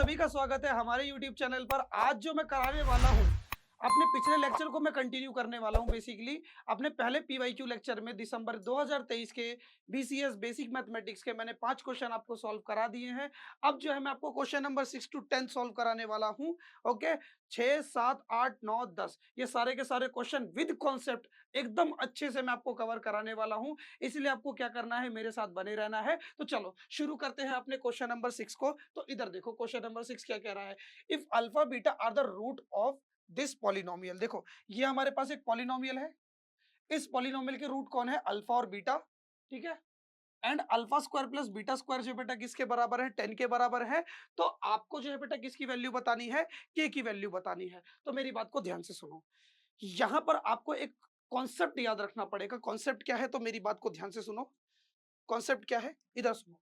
सभी का स्वागत है हमारे YouTube चैनल पर। आज जो मैं कराने वाला हूँ, अपने पिछले लेक्चर को मैं कंटिन्यू करने वाला हूँ। बेसिकली अपने पहले PYQ लेक्चर में दिसंबर 2023 के BCS बेसिक मैथमेटिक्स के मैंने 5 क्वेश्चन आपको सॉल्व करा दिए हैं। अब जो है मैं आपको क्वेश्चन नंबर 6 to 10 सॉल्व कराने वाला हूँ। ओके, 6, 7, 8, 9, 10 ये सारे के सारे क्वेश्चन विद कॉन्सेप्ट एकदम अच्छे से मैं आपको कवर कराने वाला हूँ। इसलिए आपको क्या करना है, मेरे साथ बने रहना है। तो चलो शुरू करते हैं अपने क्वेश्चन नंबर 6 को। तो इधर देखो क्वेश्चन नंबर 6 क्या कह रहा है। If alpha beta are the root of this polynomial. देखो ये हमारे पास एक पॉलिनोमियल है। इस पॉलिनोमियल के रूट कौन है, अल्फा और बीटा। ठीक है, and alpha square plus beta square जो बेटा किसके बराबर है, 10 के बराबर है। तो आपको जो है बेटा किसकी वैल्यू बतानी है, के की वैल्यू बतानी है। तो मेरी बात को ध्यान से सुनो, यहां पर आपको एक कॉन्सेप्ट याद रखना पड़ेगा। कॉन्सेप्ट क्या है, तो मेरी बात को ध्यान से सुनो। कॉन्सेप्ट क्या है, इधर सुनो।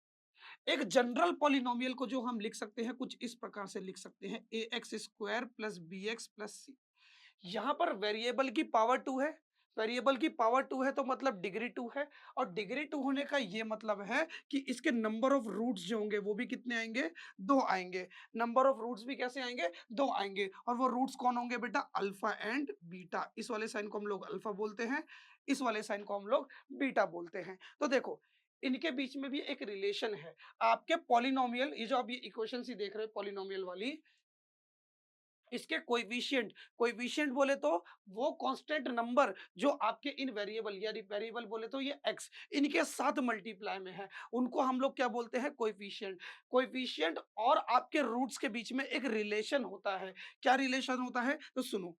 एक जनरल पॉलिनोमियल को जो हम लिख सकते हैं कुछ इस प्रकार से लिख सकते हैं, A X square plus B X plus C. यहाँ पर वेरिएबल की पावर 2 है। वेरिएबल की पावर 2 है तो मतलब डिग्री 2 है। और डिग्री 2 होने का ये मतलब है कि इसके नंबर ऑफ रूट्स जो होंगे वो भी कितने आएंगे, 2 आएंगे। नंबर ऑफ रूट्स भी कैसे आएंगे, 2 आएंगे। और वो रूट्स कौन होंगे बेटा, अल्फा एंड बीटा। इस वाले साइन को हम लोग अल्फा बोलते हैं, इस वाले साइन को हम लोग बीटा बोलते हैं। तो देखो इनके बीच में भी एक रिलेशन है। आपके पॉलिनोमियल, ये जो आप ये इक्वेशन सी देख रहे हो पॉलिनोमियल वाली, इसके कोएफिशिएंट, कोएफिशिएंट बोले तो वो कांस्टेंट नंबर जो आपके इन वेरिएबल, यानी वेरिएबल बोले तो ये x, इनके साथ मल्टीप्लाई में है, उनको हम लोग क्या बोलते हैं, कोएफिशिएंट। कोएफिशिएंट और आपके रूट्स के बीच में एक रिलेशन होता है। क्या रिलेशन होता है, तो सुनो।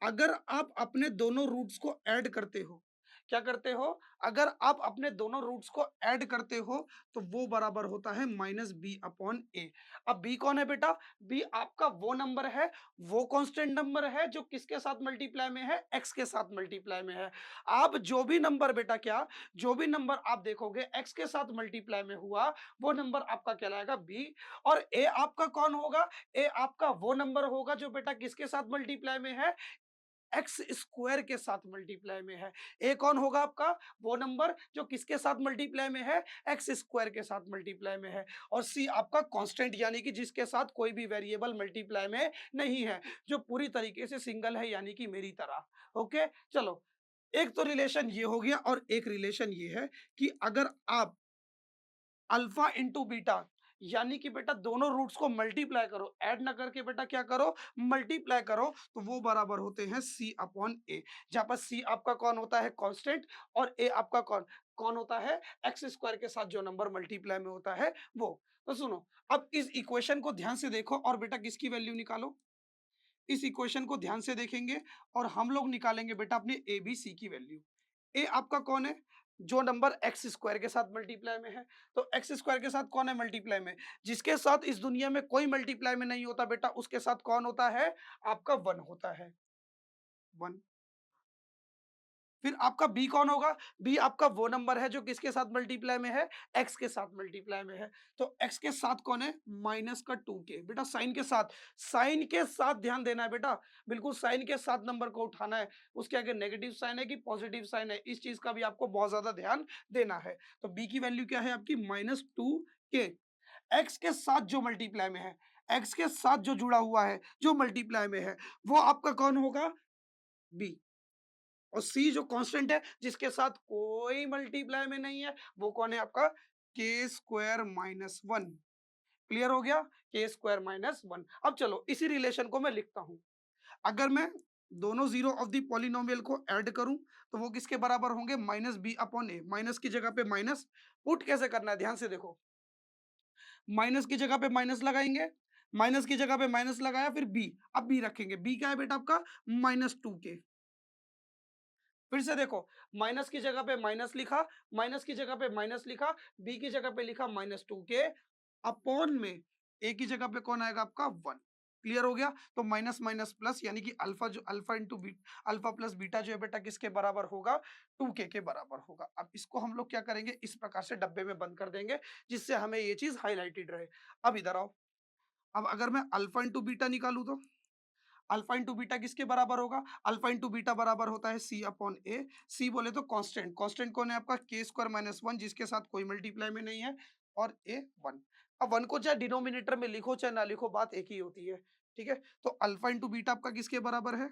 अगर आप अपने दोनों रूट्स को ऐड करते हो, क्या करते हो, अगर आप अपने दोनों रूट्स को ऐड करते हो तो वो बराबर होता है माइनस बी अपॉन ए। अब बी कौन है बेटा, बी आपका वो नंबर है, वो कांस्टेंट नंबर है जो किसके साथ मल्टीप्लाई में है, एक्स के साथ मल्टीप्लाई में है। आप जो भी नंबर बेटा, क्या जो भी नंबर आप देखोगे एक्स के साथ मल्टीप्लाई में हुआ, वो नंबर आपका कहलाएगा बी। और ए आपका कौन होगा, ए आपका वो नंबर होगा जो बेटा किसके साथ मल्टीप्लाई में है, एक्स स्क्वायर के साथ मल्टीप्लाई में है। ए कौन होगा आपका, वो नंबर जो किसके साथ मल्टीप्लाई में है, एक्स स्क्वायर के साथ मल्टीप्लाई में है। और सी आपका कांस्टेंट, यानी कि जिसके साथ कोई भी वेरिएबल मल्टीप्लाई में नहीं है, जो पूरी तरीके से सिंगल है, यानी कि मेरी तरह। ओके चलो, एक तो रिलेशन ये हो गया, और एक रिलेशन ये है कि अगर आप अल्फा इंटू बीटा, यानी कि बेटा दोनों रूट्स को मल्टीप्लाई करो, ऐड ना करके बेटा क्या करो, मल्टीप्लाई करो, तो वो बराबर होते हैं सी अपॉन ए। जहां पर सी आपका कौन होता है, कांस्टेंट, और ए आपका कौन कौन होता है, एक्स स्क्वायर के साथ जो नंबर मल्टीप्लाई में होता है वो। तो सुनो, अब इस इक्वेशन को ध्यान से देखो और बेटा किसकी वैल्यू निकालो। इस इक्वेशन को ध्यान से देखेंगे और हम लोग निकालेंगे बेटा अपने ए बी सी की वैल्यू। ए आपका कौन है, जो नंबर एक्स स्क्वायर के साथ मल्टीप्लाई में है। तो एक्स स्क्वायर के साथ कौन है मल्टीप्लाई में, जिसके साथ इस दुनिया में कोई मल्टीप्लाई में नहीं होता बेटा, उसके साथ कौन होता है, आपका वन होता है, वन। फिर आपका बी कौन होगा, बी आपका वो नंबर है जो किसके साथ मल्टीप्लाई में है, एक्स के साथ मल्टीप्लाई में है। तो एक्स के साथ कौन है, माइनस का 2 के, बेटा साइन के साथ, साइन के साथ ध्यान देना है बेटा, बिल्कुल साइन के साथ नंबर को उठाना है। उसके आगे नेगेटिव साइन है कि पॉजिटिव साइन है, इस चीज का भी आपको बहुत ज्यादा ध्यान देना है। तो बी की वैल्यू क्या है आपकी, -2 के। एक्स के साथ जो मल्टीप्लाई में है, एक्स के साथ जो जुड़ा हुआ है, जो मल्टीप्लाई में है, वो आपका कौन होगा, बी। और सी जो कांस्टेंट है जिसके साथ कोई मल्टीप्लाई में नहीं है, वो कौन है आपका, के स्क्वायर माइनस वन। क्लियर हो गया, के स्क्वायर माइनस वन। अब चलो इसी रिलेशन को मैं लिखता हूं। अगर मैं दोनों जीरो ऑफ द पॉलिनोमियल को ऐड करूं तो वो किसके बराबर होंगे, माइनस बी अपॉन ए। माइनस की जगह पे माइनस पुट कैसे करना है, ध्यान से देखो। माइनस की जगह पे माइनस लगाएंगे, माइनस की जगह पे माइनस लगाया, फिर बी, अब बी रखेंगे। बी क्या है बेटा आपका, -2 के। फिर से देखो, माइनस की जगह पे माइनस लिखा, माइनस की जगह पे माइनस लिखा, बी की जगह पे लिखा -2 के, अपॉन में ए की जगह पे कौन आएगा आपका, वन। क्लियर हो गया, तो माइनस माइनस प्लस, यानी कि अल्फा, जो alpha into alpha plus beta जो है बेटा किसके बराबर होगा, 2 के बराबर होगा। अब इसको हम लोग क्या करेंगे, इस प्रकार से डब्बे में बंद कर देंगे, जिससे हमें ये चीज हाईलाइटेड रहे। अब इधर आओ, अब अगर मैं अल्फा इंटू बीटा निकालू तो अल्फा इंटू बीटा किसके बराबर होगा, अल्फा इंटू बीटा बराबर होता है सी अपॉन ए। सी बोले तो कांस्टेंट, कांस्टेंट कौन है आपका, के स्क्वायर माइनस वन, जिसके साथ कोई मल्टीप्लाई में नहीं है, और ए वन। अब 1 को चाहे डिनोमिनेटर में लिखो चाहे ना लिखो, बात एक ही होती है, ठीक है? तो अल्फा इंटू बीटा आपका किसके बराबर है?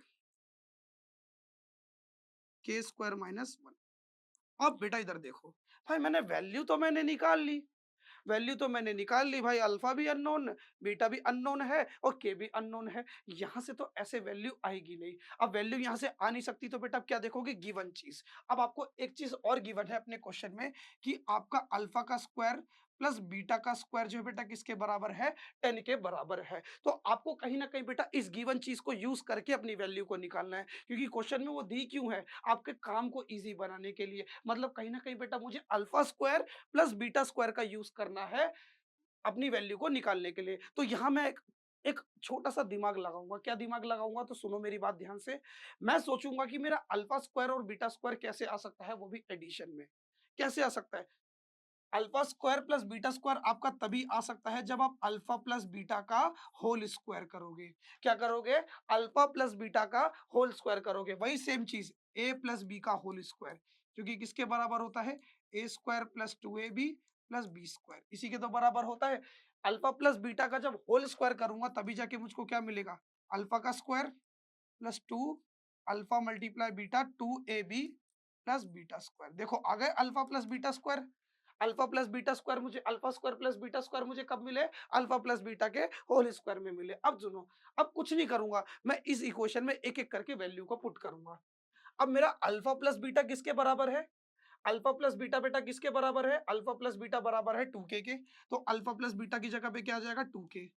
के स्क्वायर माइनस 1। अब बेटा इधर देखो, भाई मैंने वैल्यू तो मैंने निकाल ली भाई, अल्फा भी अननोन, बीटा भी अननोन है और के भी अननोन है। यहाँ से तो ऐसे वैल्यू आएगी नहीं। अब वैल्यू यहाँ से आ नहीं सकती तो बेटा आप क्या देखोगे? गिवन चीज। अब आपको एक चीज और गिवन है अपने क्वेश्चन में कि आपका अल्फा का स्क्वायर प्लस बीटा का स्क्वायर जो है बेटा किसके बराबर है? 10 के बराबर है। तो आपको कहीं ना कहीं बेटा इस गिवन चीज को यूज करके अपनी वैल्यू को निकालना है, क्योंकि क्वेश्चन में वो दी क्यों है? आपके काम को इजी बनाने के लिए। मतलब कहीं ना कहीं बेटा मुझे alpha square plus beta square का यूज करना है अपनी वैल्यू को निकालने के लिए। तो यहाँ मैं एक छोटा-सा दिमाग लगाऊँगा। क्या दिमाग लगाऊँगा? तो सुनो मेरी बात ध्यान से। मैं सोचूँगा कि मेरा अल्फा स्क्वायर और बीटा स्क्वायर कैसे आ सकता है, वो भी एडिशन में। कैसे आ सकता है? Alpha square plus beta square आपका तभी आ सकता है जब आप अल्फा प्लस बीटा का होल स्क्वायर करोगे। क्या करोगे? अल्फा प्लस बीटा का होल स्क्वायर करोगे। वही सेम चीज ए प्लस बी का होल स्क्वायर, क्योंकि किसके बराबर होता है? A square plus 2ab plus B square, इसी के तो बराबर होता है। अल्फा प्लस बीटा का जब होल स्क्वायर करूंगा तभी जाके मुझको क्या मिलेगा? अल्फा का square plus 2 alpha multiply beta 2ab plus beta square. देखो आ गए alpha plus beta square. Alpha plus beta square मुझे alpha square plus beta square मुझे कब मिले? अल्फा प्लस बीटा के होल स्क्वायर में मिले। अब सुनो, अब कुछ नहीं करूंगा, मैं इस इक्वेशन में एक एक करके वैल्यू को पुट करूंगा। अब मेरा अल्फा प्लस बीटा किसके बराबर है? अल्फा प्लस बीटा बेटा किसके बराबर है? अल्फा प्लस बीटा बराबर है 2k के। तो अल्फा प्लस बीटा की जगह पे क्या आ जाएगा? 2k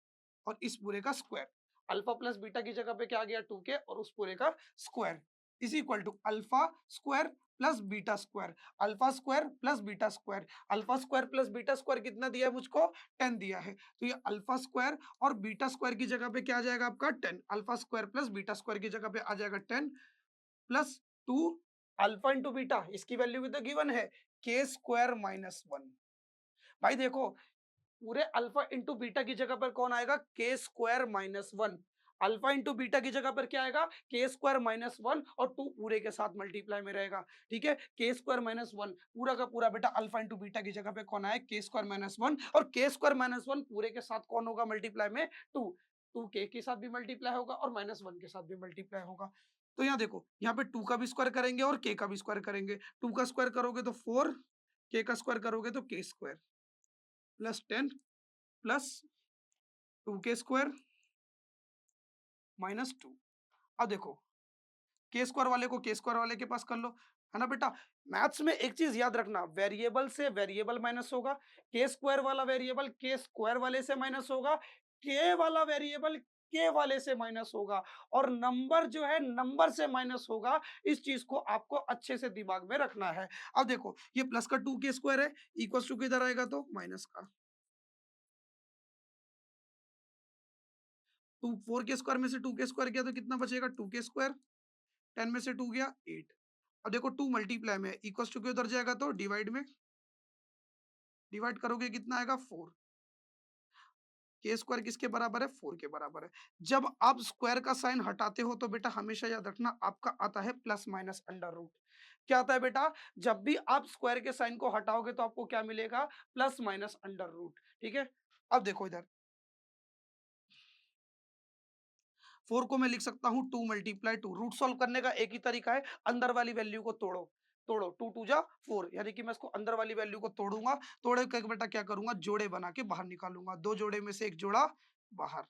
और इस पूरे का स्क्वायर। अल्फा प्लस बीटा की जगह पे क्या आ गया? 2k और उस पूरे का square is equal to alpha square plus beta square. Alpha square plus beta square. Alpha square plus beta square कितना दिया है मुझको? 10 दिया है। तो ये अल्फा स्क्वायर और बीटा स्क्वायर की जगह पे क्या आ जाएगा आपका? 10। Alpha square plus beta square की जगह पे आ जाएगा 10 प्लस 2 अल्फा इंटू बीटा, इसकी वैल्यू भी तो गिवन है, के स्क्वायर माइनस 1। भाई देखो, पूरे अल्फा इंटू बीटा की जगह पर कौन आएगा? के square minus 1। Alpha into beta की जगह पर क्या आएगा? के स्क्वायर माइनस 1 और 2 पूरे के साथ मल्टीप्लाई में रहेगा। ठीक है, के स्क्वायर माइनस 1 पूरा का पूरा बेटा अल्फा इंटू बीटा की जगह पे कौन आए? के स्क्वायर माइनस 1 और के स्क्वायर माइनस 1 पूरे के साथ कौन होगा मल्टीप्लाई में? 2। 2 के साथ भी मल्टीप्लाई होगा और माइनस 1 के साथ भी मल्टीप्लाई होगा। तो यहाँ देखो, यहाँ पे 2 का भी स्क्वायर करेंगे और के का भी स्क्वायर करेंगे। 2 का स्क्वायर करोगे तो 4, के का स्क्वायर करोगे तो के square plus 10 plus 2k square minus 2। अब देखो, के स्क्वायर वाले को के स्क्वायर वाले के पास कर लो, है ना बेटा? मैथ्स में एक चीज याद रखना, वेरिएबल से वेरिएबल माइनस होगा। के स्क्वायर वाला वेरिएबल के स्क्वायर वाले से माइनस होगा, के वाला वेरिएबल के वाले से माइनस होगा और नंबर जो है नंबर से माइनस होगा। इस चीज को आपको अच्छे से दिमाग में रखना है। अब देखो, ये प्लस का 2k स्क्वायर है, इक्वल टू किधर आएगा? तो माइनस का 2, 4 के स्क्वायर में से 2 के स्क्वायर किया तो कितना बचेगा? 2 के स्क्वायर। 10 में से 2 गया 8। अब देखो 2 मल्टीप्लाई में इक्वल टू के उधर जाएगा तो डिवाइड में, डिवाइड करोगे कितना आएगा? 4। के स्क्वायर किसके बराबर है? 4 के बराबर है। जब आप स्क्वायर का साइन हटाते हो तो बेटा हमेशा याद रखना आपका आता है प्लस माइनस अंडर रूट। क्या आता है बेटा? जब भी आप स्क्वायर के साइन को हटाओगे तो आपको क्या मिलेगा? Plus minus under root. ठीक है, अब देखो इधर 4 को मैं लिख सकता हूँ 2 मल्टीप्लाई 2। रूट सॉल्व करने का एक ही तरीका है, अंदर वाली वैल्यू को तोड़ो। तोड़ो, 2 2 जा 4, यानी कि मैं इसको अंदर वाली वैल्यू को तोड़ूंगा। तोड़े के बेटा क्या करूंगा? जोड़े बना के बाहर निकालूंगा। 2 जोड़े में से एक जोड़ा बाहर।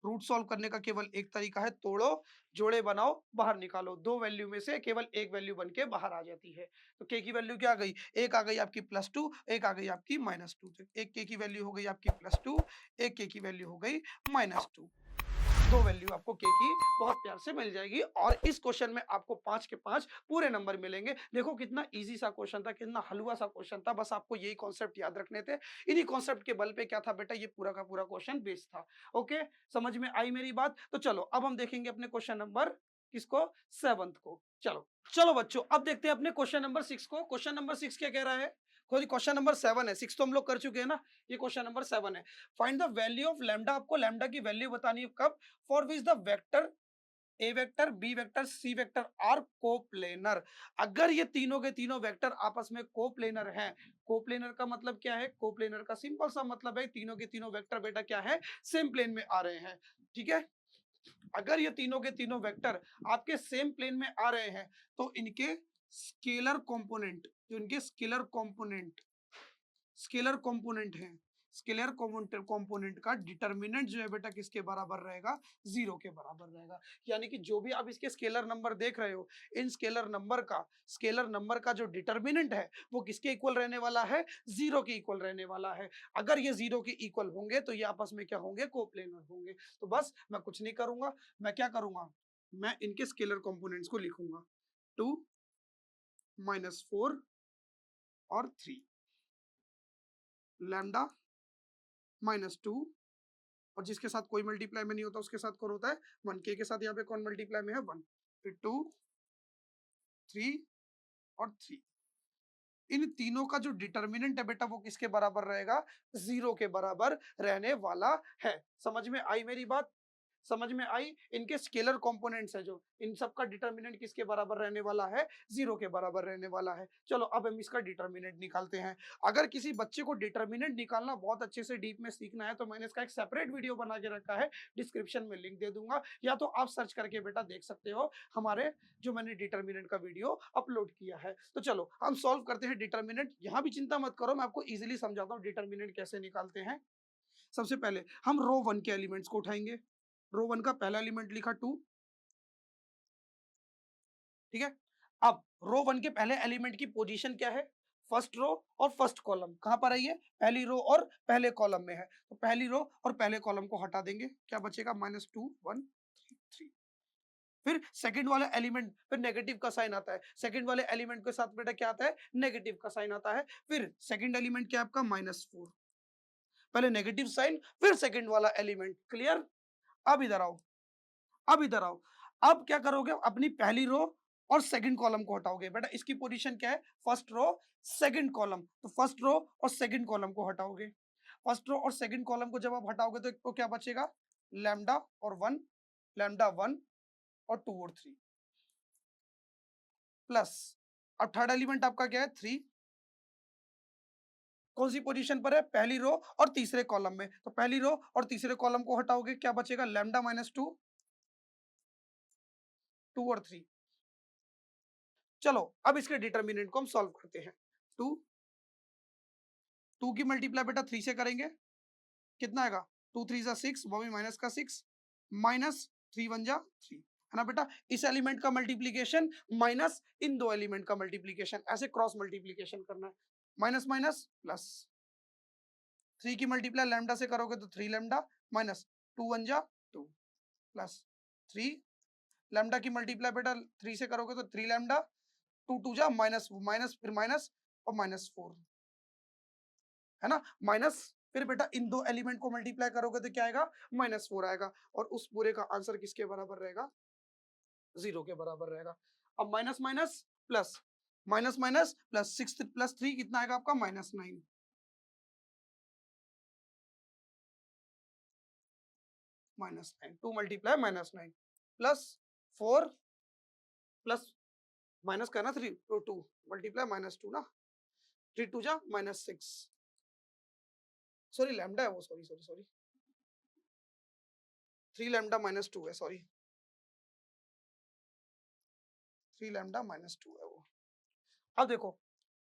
रूट सॉल्व करने का केवल एक तरीका है, तोड़ो, जोड़े बनाओ, बाहर निकालो। 2 वैल्यू में से केवल एक वैल्यू बन के बाहर आ जाती है। तो के की वैल्यू क्या आ गई? एक आ गई आपकी +2, एक आ गई आपकी -2। तो एक के की वैल्यू हो गई आपकी +2, एक के की वैल्यू हो गई -2। 2 वैल्यू आपको के की बहुत प्यार से मिल जाएगी और इस क्वेश्चन में आपको 5 के 5 पूरे नंबर मिलेंगे। देखो कितना इजी सा क्वेश्चन था, कितना हलवा सा क्वेश्चन था, बस आपको यही कॉन्सेप्ट याद रखने थे। इन्हीं कॉन्सेप्ट के बल पे क्या था बेटा, ये पूरा का पूरा क्वेश्चन बेस्ड था। ओके, समझ में आई मेरी बात? तो चलो अब हम देखेंगे अपने क्वेश्चन नंबर किसको? 7th को। चलो चलो बच्चों, अब देखते हैं अपने क्वेश्चन नंबर 6 को। क्वेश्चन नंबर 6 क्या कह रहा है? क्वेश्चन नंबर 7 है, 6 तो हम लोग कर चुके हैं ना, ये क्वेश्चन नंबर 7 है। Find the value of lambda. आपको लैम्डा की वैल्यू बतानी है कब? For which the vector A vector, B vector, C vector are coplanar. अगर ये तीनों के तीनों वेक्टर आपस में कोप्लेनर हैं, कोप्लेनर का मतलब क्या है? कोप्लेनर का सिंपल सा मतलब है तीनों के तीनों वेक्टर बेटा क्या है? सेम प्लेन में आ रहे हैं। ठीक है, अगर ये तीनों के तीनों वेक्टर आपके सेम प्लेन में आ रहे हैं तो इनके स्केलर कंपोनेंट, जो इनके स्केलर कंपोनेंट है, स्केलर कंपोनेंट का डिटरमिनेंट जो है बेटा किसके बराबर रहेगा? जीरो के बराबर रहेगा। यानी कि जो भी आप इसके स्केलर नंबर देख रहे हो, इन स्केलर नंबर का जो डिटरमिनेंट है वो किसके इक्वल रहने वाला है? जीरो के इक्वल रहने वाला है। अगर ये जीरो के इक्वल होंगे तो ये आपस में क्या होंगे? कोप्लेनर होंगे। तो बस मैं कुछ नहीं करूंगा, मैं क्या करूंगा? मैं इनके स्केलर कंपोनेंट्स को लिखूंगा, 2 -4 और 3, लैम्डा -2, और जिसके साथ कोई मल्टीप्लाई में नहीं होता उसके साथ कौन होता है? 1। के साथ यहाँ पे कौन मल्टीप्लाई में है? 1। फिर 2, 3 और 3। इन तीनों का जो डिटरमिनेंट है बेटा वो किसके बराबर रहेगा? जीरो के बराबर रहने वाला है। समझ में आई मेरी बात? समझ में आई? इनके स्केलर कंपोनेंट्स है जो, इन सब का डिटरमिनेंट किसके बराबर रहने वाला है? जीरो के बराबर रहने वाला है। चलो अब हम इसका डिटरमिनेंट निकालते हैं। अगर किसी बच्चे को डिटरमिनेंट निकालना बहुत अच्छे से डीप में सीखना है तो मैंने इसका एक सेपरेट वीडियो बना के रखा है, डिस्क्रिप्शन में लिंक दे दूंगा, या तो आप सर्च करके बेटा देख सकते हो हमारे जो मैंने डिटरमिनेंट का वीडियो अपलोड किया है। तो चलो हम सॉल्व करते हैं डिटरमिनेंट। यहाँ भी चिंता मत करो, मैं आपको इजिली समझाता हूँ डिटरमिनेंट कैसे निकालते हैं। सबसे पहले हम रो 1 के एलिमेंट्स को उठाएंगे। रो 1 का पहला एलिमेंट लिखा 2, ठीक है। अब रो 1 के पहले एलिमेंट की पोजीशन क्या है? फर्स्ट रो और फर्स्ट कॉलम। कहां पर है ये? पहली रो और पहले कॉलम में है। तो पहली रो और पहले कॉलम को हटा देंगे, क्या बचेगा? -2 1 3 3। फिर सेकंड वाला एलिमेंट, फिर नेगेटिव का साइन आता है। सेकंड वाले एलिमेंट के साथ बेटा क्या आता है? नेगेटिव का साइन आता है। फिर सेकंड एलिमेंट क्या है आपका? -4। पहले नेगेटिव साइन, फिर सेकंड वाला एलिमेंट। क्लियर? अब इधर आओ, अब इधर आओ। अब क्या करोगे? अपनी पहली रो और सेकंड कॉलम को हटाओगे। बेटा इसकी पोजीशन क्या है? First row second column. तो फर्स्ट रो और सेकंड कॉलम को हटाओगे। फर्स्ट रो और सेकंड कॉलम को जब आप हटाओगे तो एक तो क्या बचेगा? लैम्डा और 1, लैम्डा 1 और 2 और 3 प्लस, अब थर्ड एलिमेंट आपका क्या है? 3। कौन सी पोजीशन पर है? पहली रो और तीसरे कॉलम में। तो पहली रो और तीसरे कॉलम को हटाओगे, क्या बचेगा? लैम्डा -2, 2 और 3। चलो अब इसके डिटरमिनेंट को हम सॉल्व करते हैं। 2 2 की मल्टीप्लाई बेटा 3 से करेंगे, कितना आएगा? 2 3 जा 6, वो भी माइनस का 6, माइनस 3 1 जा 3, है ना बेटा। इस एलिमेंट का मल्टीप्लीकेशन माइनस इन दो एलिमेंट का मल्टीप्लीकेशन, ऐसे क्रॉस मल्टीप्लीकेशन करना है। माइनस माइनस प्लस, 3 की मल्टीप्लाई लैम्डा से करोगे तो 3 लैम्डा, माइनस 2 1 जा 2 प्लस 3 लैम्डा की मल्टीप्लाई बेटा 3 से करोगे तो 3 लैम्डा, 2 2 जा माइनस, माइनस फिर माइनस और -4, है ना। माइनस, फिर बेटा इन दो एलिमेंट को मल्टीप्लाई करोगे तो क्या आएगा? -4 आएगा। और उस पूरे का आंसर किसके बराबर रहेगा? जीरो के बराबर रहेगा। अब minus minus plus, minus minus plus, 6 plus 3 कितना आएगा आपका? -9, -9, 2 मल्टीप्लाई -9 प्लस 4 प्लस माइनस करना 3 तो 2 मल्टीप्लाई -2 ना, 3 2 जा -6, सॉरी लैम्डा है वो, सॉरी सॉरी सॉरी, 3 लैम्डा -2 है, सॉरी 3 लैम्डा -2 है वो। अब देखो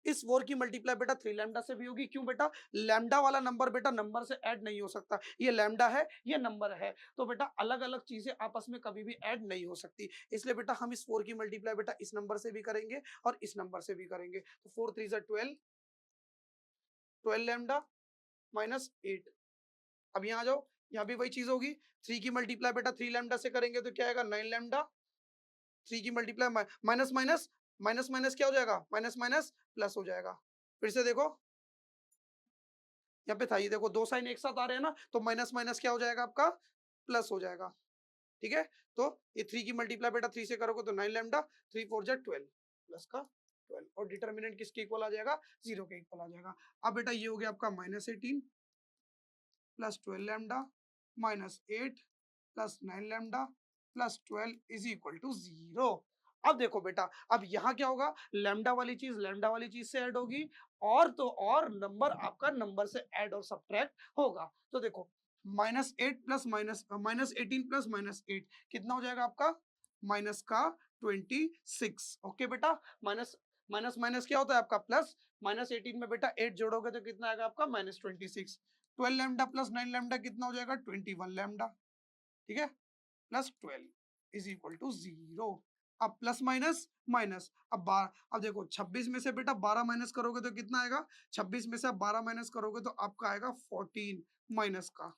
इस 4 की मल्टीप्लाई बेटा 3 लैम्डा से भी होगी। क्यों बेटा? लैम्डा वाला नंबर बेटा नंबर से ऐड नहीं हो सकता। ये लैम्डा है, ये नंबर है, तो बेटा अलग अलग चीजें आपस में कभी भी ऐड नहीं हो सकती। इसलिए बेटा हम इस 4 की मल्टीप्लाई बेटा इस नंबर से भी करेंगे और इस नंबर से भी करेंगे। तो 4 3 जा 12, 12 लैम्डा -8। अब यहाँ आ जाओ, यहाँ भी वही चीज होगी। 3 की मल्टीप्लाई बेटा 3 लैम्डा से करेंगे तो क्या आएगा? 9 लैम्डा। 3 की multiply minus minus, minus minus क्या हो जाएगा? माइनस माइनस प्लस हो जाएगा। फिर से देखो, यहाँ पे था, ये देखो दो साइन एक साथ आ रहे हैं ना, तो माइनस माइनस क्या हो जाएगा आपका? प्लस हो जाएगा। ठीक है, तो ये 3 की मल्टीप्लाई बेटा 3 से करोगे तो 9 लैम्डा, 3 4 जा 12 प्लस का 12, और डिटरमिनेंट किसके इक्वल आ जाएगा? जीरो के इक्वल आ जाएगा। अब बेटा ये हो गया आपका -18 plus 12 lambda, -8 plus 9 lambda plus 12 is equal to 0। अब देखो बेटा, अब यहाँ क्या होगा, लैम्डा वाली चीज से ऐड होगी, और तो और नंबर आपका नंबर से ऐड और सब्ट्रैक्ट होगा। तो देखो -8 प्लस -18 प्लस -8 कितना हो जाएगा आपका, माइनस का 26। ओके बेटा, माइनस माइनस माइनस क्या होता है आपका प्लस, -18 में बेटा 8 जोड़ोगे तो कितना आएगा आपका -26। 12 लैम्डा प्लस 9 लैम्डा कितना हो जाएगा 21 लैम्डा, ठीक है, प्लस 12 इज इक्वल टू 0। अब प्लस माइनस माइनस, अब देखो 26 में से बेटा 12 माइनस करोगे तो कितना आएगा, 26 में से आप 12 माइनस करोगे तो आपका आएगा 14 माइनस का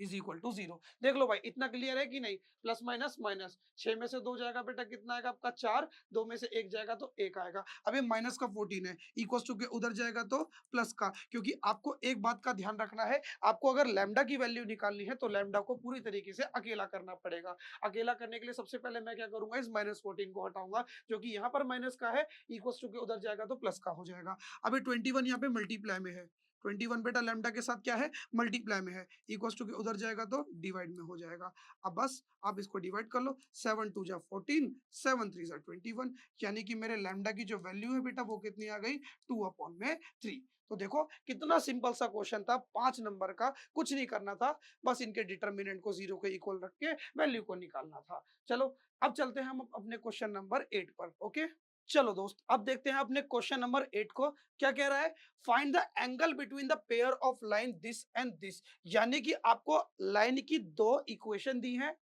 इज इक्वल टू 0। देख लो भाई, इतना क्लियर है कि नहीं, प्लस माइनस माइनस, 6 में से 2 जाएगा बेटा कितना आएगा आपका 4, 2 में से 1 जाएगा तो 1 आएगा। अब ये माइनस का 14 है, इक्वल टू के उधर जाएगा तो प्लस का, क्योंकि आपको एक बात का ध्यान रखना है, आपको अगर लैम्डा की वैल्यू निकालनी है तो लैम्डा को पूरी तरीके से अकेला करना पड़ेगा। अकेला करने के लिए सबसे पहले मैं क्या करूंगा, इस -14 को हटाऊंगा, जो कि यहाँ पर माइनस का है, इक्वल टू के उधर जाएगा तो प्लस का हो जाएगा। अब ये 21 यहाँ पे मल्टीप्लाई में है, 21 बेटा लैम्डा के साथ क्या है, मल्टीप्लाई में है, इक्वल टू के उधर जाएगा तो डिवाइड में हो जाएगा। अब बस आप इसको डिवाइड कर लो, 7 2 जा 14, 7 3 जा 21, यानी कि मेरे लैम्डा की जो वैल्यू है बेटा वो कितनी आ गई, 2/3। तो देखो कितना सिंपल सा क्वेश्चन था, 5 नंबर का, कुछ नहीं करना था, बस इनके डिटर्मिनेंट को 0 के इक्वल रख के वैल्यू को निकालना था। चलो अब चलते हैं हम अपने क्वेश्चन नंबर 8 पर। ओके, चलो दोस्त, अब देखते हैं अपने क्वेश्चन नंबर 8 को, क्या कह रहा है, find the angle between the pair of line this and this. यानी कि आपको लाइन की दो इक्वेशन दी है,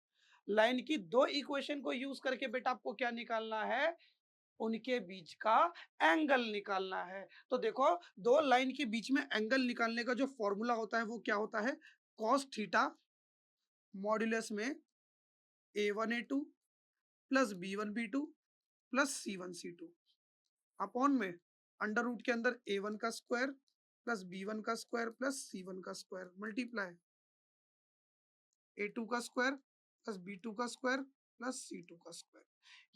लाइन की दो इक्वेशन को यूज करके बेटा आपको क्या निकालना है, उनके बीच का एंगल निकालना है। तो देखो, दो लाइन के बीच में एंगल निकालने का जो फॉर्मूला होता है वो क्या होता है, कॉस थीटा मॉड्यूलस में a1 a2 plus b1 b2 plus c1 c2 upon में अंडर रूट के अंदर a1 का स्क्वायर प्लस b1 का स्क्वायर प्लस c1 का स्क्वायर मल्टीप्लाई a2 का स्क्वायर प्लस b2 का स्क्वायर प्लस c2 का स्क्वायर।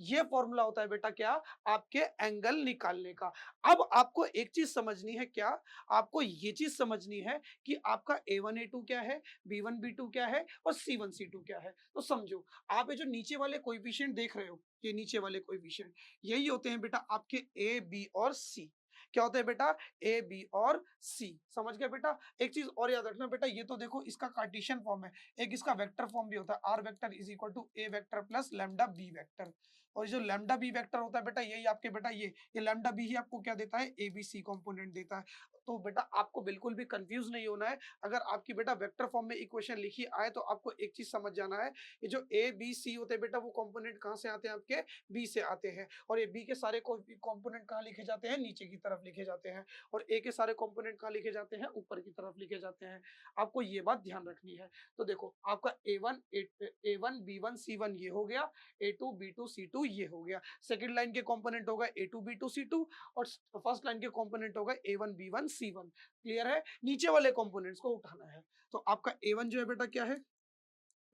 ये फॉर्मूला होता है बेटा क्या, आपके एंगल निकालने का। अब आपको एक चीज समझनी है, क्या आपको ये चीज समझनी है कि आपका a1 a2 क्या है, b1 b2 क्या है और c1 c2 क्या है। तो समझो, आप ये जो नीचे वाले कोएफिशिएंट देख रहे हो, ये नीचे वाले कोएफिशिएंट यही होते हैं बेटा आपके a b और c। क्या होता है बेटा, ए बी और सी, समझ गए बेटा। एक चीज और याद रखना बेटा, ये तो देखो इसका कार्टेशियन फॉर्म है, एक इसका वेक्टर फॉर्म भी होता है, R vector is equal to A vector plus lambda B vector. और जो लैम्डा बी वेक्टर होता है बेटा, यही आपके बेटा ये लैम्डा बी ही आपको क्या देता है, ए बी सी कंपोनेंट देता है। तो बेटा आपको बिल्कुल भी कंफ्यूज नहीं होना है, अगर आपकी बेटा वेक्टर फॉर्म में इक्वेशन लिखी आए तो आपको एक चीज समझ जाना है, ये जो ए बी सी होते हैं बेटा वो कंपोनेंट कहाँ से आते हैं, आपके बी से आते हैं, और ये बी के सारे कंपोनेंट कहाँ लिखे जाते हैं, नीचे की तरफ लिखे जाते हैं, और ए के सारे कंपोनेंट कहाँ लिखे जाते हैं, ऊपर की तरफ लिखे जाते हैं। आपको ये बात ध्यान रखनी है। तो देखो आपका A1 B1 C1 ये हो गया, A2 B2 C2 ये हो गया, सेकंड लाइन के कंपोनेंट होगा A2 B2 C2, और फर्स्ट लाइन के कंपोनेंट होगा A1 B1 C1। क्लियर है, नीचे वाले कंपोनेंट्स को उठाना है। तो आपका A1 जो है बेटा क्या है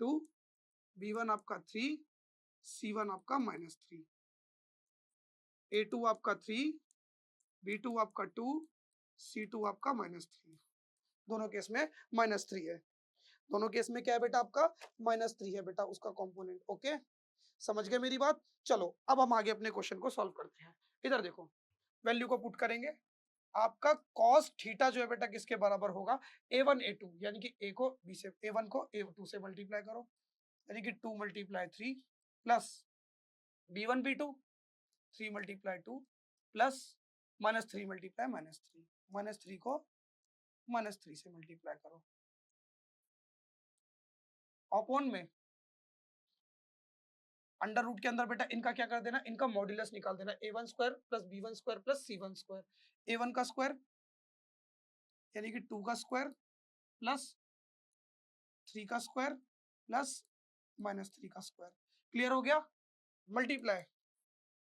2, B1 आपका 3, C1 आपका -3, A2 आपका 3, B2 आपका 2, C2 आपका -3। दोनों केस में -3 है, दोनों केस में क्या है बेटा आपका -3 है बेटा उसका कंपोनेंट। ओके, समझ गए मेरी बात। चलो अब हम आगे अपने क्वेश्चन को सॉल्व करते हैं। इधर देखो, वैल्यू को पुट करेंगे, आपका cos थीटा जो है बेटा किसके बराबर होगा, a1 a2, यानी कि a को b से, a1 को a2 से मल्टीप्लाई करो, यानी कि 2 × 3 प्लस b1 b2 3 × 2 प्लस -3 × -3, -3 को -3 से मल्टीप्लाई करो, अपॉन में अंडर रूट के अंदर बेटा इनका क्या कर देना, इनका मॉड्यूलस निकाल देना, a1 square plus b1 square plus c1 square. a1 का स्क्वायर यानी कि 2 का स्क्वायर प्लस 3 का स्क्वायर प्लस -3 का स्क्वायर। क्लियर हो गया, मल्टीप्लाई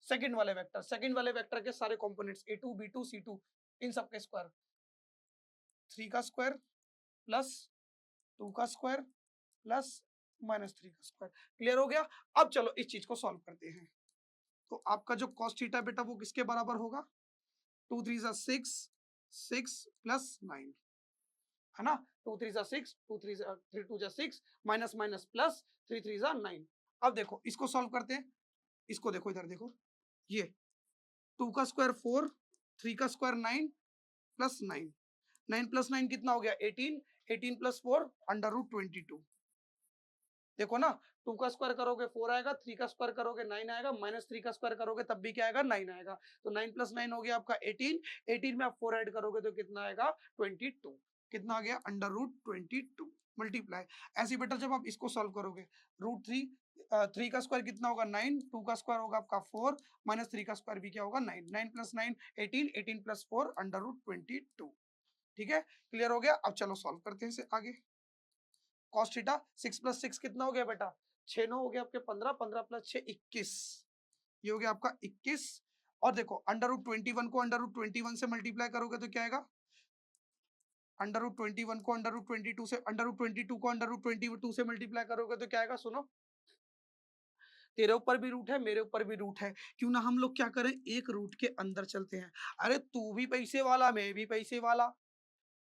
सेकंड वाले वेक्टर के सारे कंपोनेंट्स a2 b2 c2 इन सब के स्क्वायर, 3 का स्क्वायर प्लस 2 का स्क्वायर प्लस -3 का स्क्वायर। क्लियर हो गया। अब चलो इस चीज को सॉल्व करते हैं। तो आपका जो cos थीटा बेटा वो किसके बराबर होगा, 2 3 6 6 प्लस 9, है ना, 2 3 जा 6, 3 2 जा 6, माइनस माइनस प्लस, 3 3 जा 9। अब देखो इसको सॉल्व करते हैं, इसको देखो, इधर देखो, ये 2 का स्क्वायर 4, 3 का स्क्वायर 9 प्लस 9, 9 प्लस 9 कितना हो गया 18, 18 प्लस 4 अंडर रूट 22। देखो ना, 2 का स्क्वायर करोगे 4 आएगा, 3 का स्क्वायर करोगे 9 आएगा, माइनस 3 का स्क्वायर करोगे तब भी क्या आएगा 9 आएगा। तो 9 प्लस 9 हो गया आपका 18, 18 में आप 4 ऐड करोगे तो कितना आएगा 22। कितना आ गया अंडर रूट 22 मल्टीप्लाई। ऐसे बेटा जब आप इसको सॉल्व करोगे, रूट 3, 3 का स्क्वायर कितना होगा 9, 2 का स्क्वायर होगा आपका 4, माइनस 3 का स्क्वायर भी क्या होगा 9, 9 प्लस 9 18, 18 प्लस 4 अंडर रूट 22। ठीक है, क्लियर हो गया। अब चलो सॉल्व करते हैं इसे आगे। कॉस थीटा 6 प्लस 6 कितना हो गया बेटा 6 9 हो गया आपके 15, 15 प्लस 6 21, ये हो गया आपका 21। और देखो अंडर रूट 21 को अंडर रूट 21 से मल्टीप्लाई करोगे तो क्या आएगा, अंडर रूट 21 को अंडर रूट 22 से, अंडर रूट 22 को अंडर रूट 22 से मल्टीप्लाई करोगे तो क्या आएगा, सुनो, तेरे ऊपर भी रूट है, मेरे ऊपर भी रूट है, क्यों ना हम लोग क्या करें, एक रूट के अंदर चलते हैं। अरे तू भी पैसे वाला, मैं भी पैसे वाला,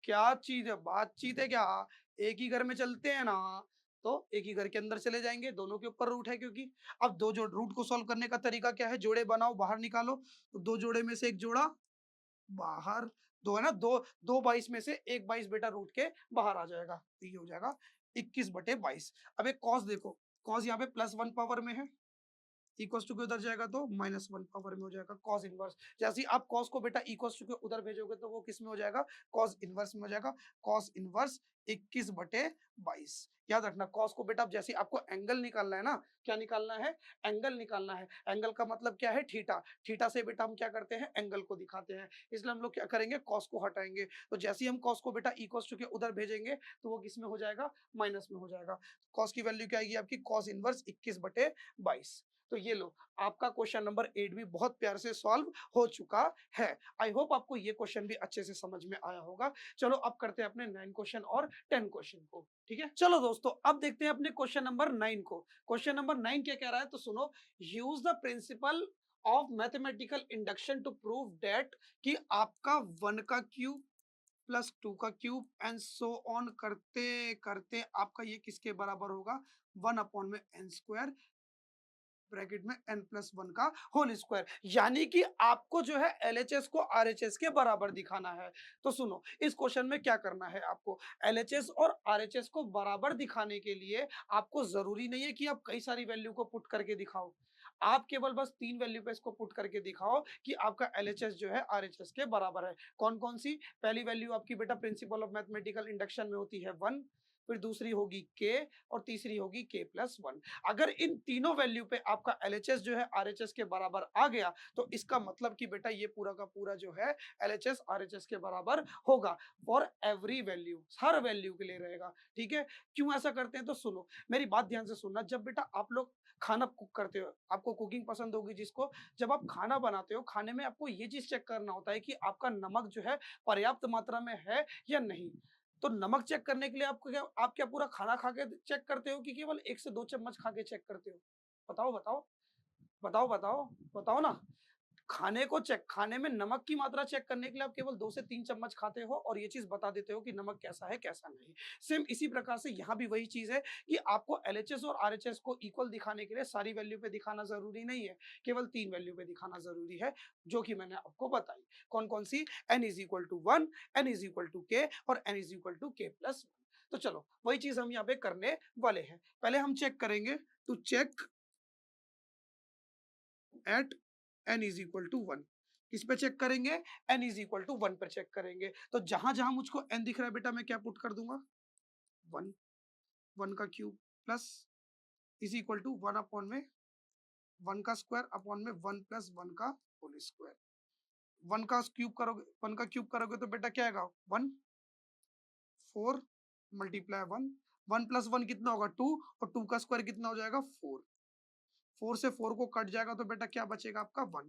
क्या चीज है, बातचीत है क्या, एक ही घर में चलते हैं ना, तो एक ही घर के अंदर चले जाएंगे, दोनों के ऊपर रूट है क्योंकि। अब दो जोड़, रूट को सॉल्व करने का तरीका क्या है, जोड़े बनाओ बाहर निकालो, तो दो जोड़े में से एक जोड़ा बाहर, दो है ना, दो दो 22 में से एक 22 बेटा रूट के बाहर आ जाएगा, तो ये हो जाएगा 21/22। अब एक कॉस देखो, कॉस यहाँ पे +1 पावर में है, इक्वल्स टू के उधर जाएगा तो -1 पावर में हो जाएगा कॉस इनवर्स। जैसे ही आप कॉस को बेटा इक्वल्स टू के उधर भेजोगे तो वो किस में हो जाएगा, कॉस इनवर्स में हो जाएगा, कॉस इनवर्स 21/22। याद रखना कॉस को बेटा, अब जैसे आपको एंगल निकालना है ना, क्या निकालना है, एंगल निकालना है। एंगल का मतलब क्या है, थीटा, थीटा से बेटा हम क्या करते हैं, एंगल को दिखाते हैं, इसलिए हम लोग क्या करेंगे, कॉस को हटाएंगे, तो जैसे ही हम कॉस को बेटा इक्वल्स टू के उधर भेजेंगे तो वो किस में हो जाएगा, माइनस में हो जाएगा। कॉस की वैल्यू क्या आएगी आपकी, कॉस इनवर्स 21/22। तो ये लो, आपका क्वेश्चन नंबर 8 भी बहुत प्यार से सॉल्व हो चुका है। आई होप आपको ये क्वेश्चन भी अच्छे से समझ में आया होगा। चलो अब करते हैं अपने 9 क्वेश्चन और 10 क्वेश्चन को, ठीक है। चलो दोस्तों अब देखते हैं अपने क्वेश्चन नंबर 9 को। क्वेश्चन नंबर 9 क्या कह रहा है, तो सुनो, use the principle of mathematical induction to prove that, कि आपका 1 का क्यूब प्लस 2 का क्यूब एंड सो ऑन करते करते आपका ये किसके बराबर होगा, 1/n² ब्रैकेट में n+1 का होल स्क्वायर, यानी कि आपको जो है एलएचएस को आरएचएस के बराबर दिखाना है। तो सुनो, इस क्वेश्चन में क्या करना है आपको, एलएचएस और आरएचएस को बराबर दिखाने के लिए आपको जरूरी नहीं है कि आप कई सारी वैल्यू को पुट करके दिखाओ, आप केवल बस 3 वैल्यू पे इसको पुट करके दिखाओ कि आपका एलएचएस जो है आरएचएस के बराबर है। कौन कौन सी, पहली वैल्यू आपकी बेटा प्रिंसिपल ऑफ मैथमेटिकल इंडक्शन में होती है 1, फिर दूसरी होगी के, और तीसरी होगी k+1। अगर इन तीनों वैल्यू पे आपका एलएचएस जो है आरएचएस के बराबर आ गया तो इसका मतलब कि बेटा ये पूरा का पूरा जो है एलएचएस आरएचएस के बराबर होगा, for every value, her value के लिए रहेगा, ठीक है। क्यों ऐसा करते हैं, तो सुनो, मेरी बात ध्यान से सुनना, जब बेटा आप लोग खाना कुक करते हो, आपको कुकिंग पसंद होगी जिसको, जब आप खाना बनाते हो, खाने में आपको ये चीज चेक करना होता है कि आपका नमक जो है पर्याप्त मात्रा में है या नहीं। तो नमक चेक करने के लिए आपको क्या, आप क्या पूरा खाना खा के चेक करते हो कि केवल 1 से 2 चम्मच खा के चेक करते हो, बताओ बताओ, बताओ बताओ, बताओ ना। खाने को चेक, खाने में नमक की मात्रा चेक करने के लिए आप केवल 2 से 3 चम्मच खाते हो और ये चीज बता देते हो कि नमक कैसा है कैसा नहीं। सेम इसी प्रकार से यहाँ भी वही चीज है कि आपको एलएचएस और आरएचएस को इक्वल दिखाने के लिए सारी वैल्यू पे दिखाना जरूरी नहीं है, केवल 3 वैल्यू पे दिखाना जरूरी है, जो कि मैंने आपको बताई। कौन कौन सी, n=1, n=k और n=k+1। तो चलो वही चीज हम यहाँ पे करने वाले हैं। पहले हम चेक करेंगे, टू चेक एट n=1, किस पे चेक करेंगे, n=1 पर चेक करेंगे। तो जहां जहां मुझको n दिख रहा है बेटा मैं क्या पुट कर दूंगा, 1, 1 का cube plus is equal to 1 upon में 1 का स्क्वायर अपॉन में 1 + 1 का होल स्क्वायर। 1 का क्यूब करोगे, 1 का क्यूब करोगे तो बेटा क्या आएगा 1, 4 मल्टीप्लाई 1, 1 + 1 कितना होगा 2, और 2 का स्क्वायर कितना हो जाएगा 4, 4 से 4 को कट जाएगा तो बेटा क्या बचेगा आपका 1,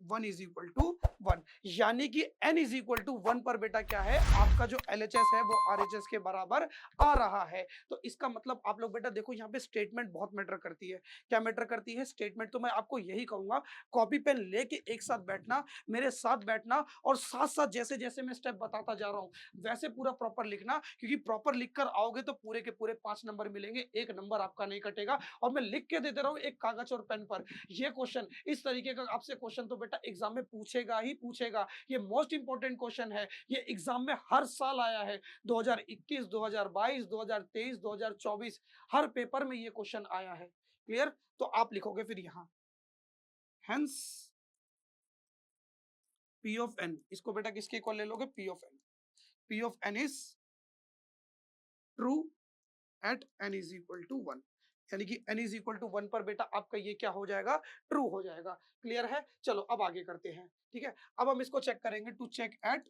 1 इज इक्वल टू 1, यानी कि n इज इक्वल टू 1 पर बेटा क्या है, आपका जो LHS है वो RHS के बराबर आ रहा है। तो इसका मतलब आप लोग बेटा देखो, यहाँ पे स्टेटमेंट बहुत मैटर करती है। क्या मैटर करती है? स्टेटमेंट। तो मैं आपको यही कहूंगा, कॉपी पेन लेके एक साथ बैठना, मेरे साथ बैठना, और साथ साथ जैसे जैसे मैं स्टेप बताता जा रहा हूँ वैसे पूरा प्रॉपर लिखना, क्योंकि प्रॉपर लिख कर आओगे तो पूरे के पूरे 5 नंबर मिलेंगे, एक नंबर आपका नहीं कटेगा। और मैं लिख के देते रहा हूँ एक कागज और पेन पर। ये क्वेश्चन, इस तरीके का आपसे क्वेश्चन तो बेटा एग्जाम में पूछेगा ही पूछेगा। ये मोस्ट इंपॉर्टेंट क्वेश्चन है, ये एग्जाम में हर साल आया है। 2021, 2022, 2023, 2024, हर पेपर में ये क्वेश्चन आया है। क्लियर? तो आप लिखोगे फिर यहां, हेंस पी ऑफ एन, इसको बेटा किसके इक्वल ले लोगे? P of N. P of N is true at N is equal to 1, यानी कि n इज इक्वल टू 1 पर बेटा आपका ये क्या हो जाएगा? ट्रू हो जाएगा। क्लियर है? चलो अब आगे करते हैं। ठीक है, अब हम इसको चेक करेंगे, to check at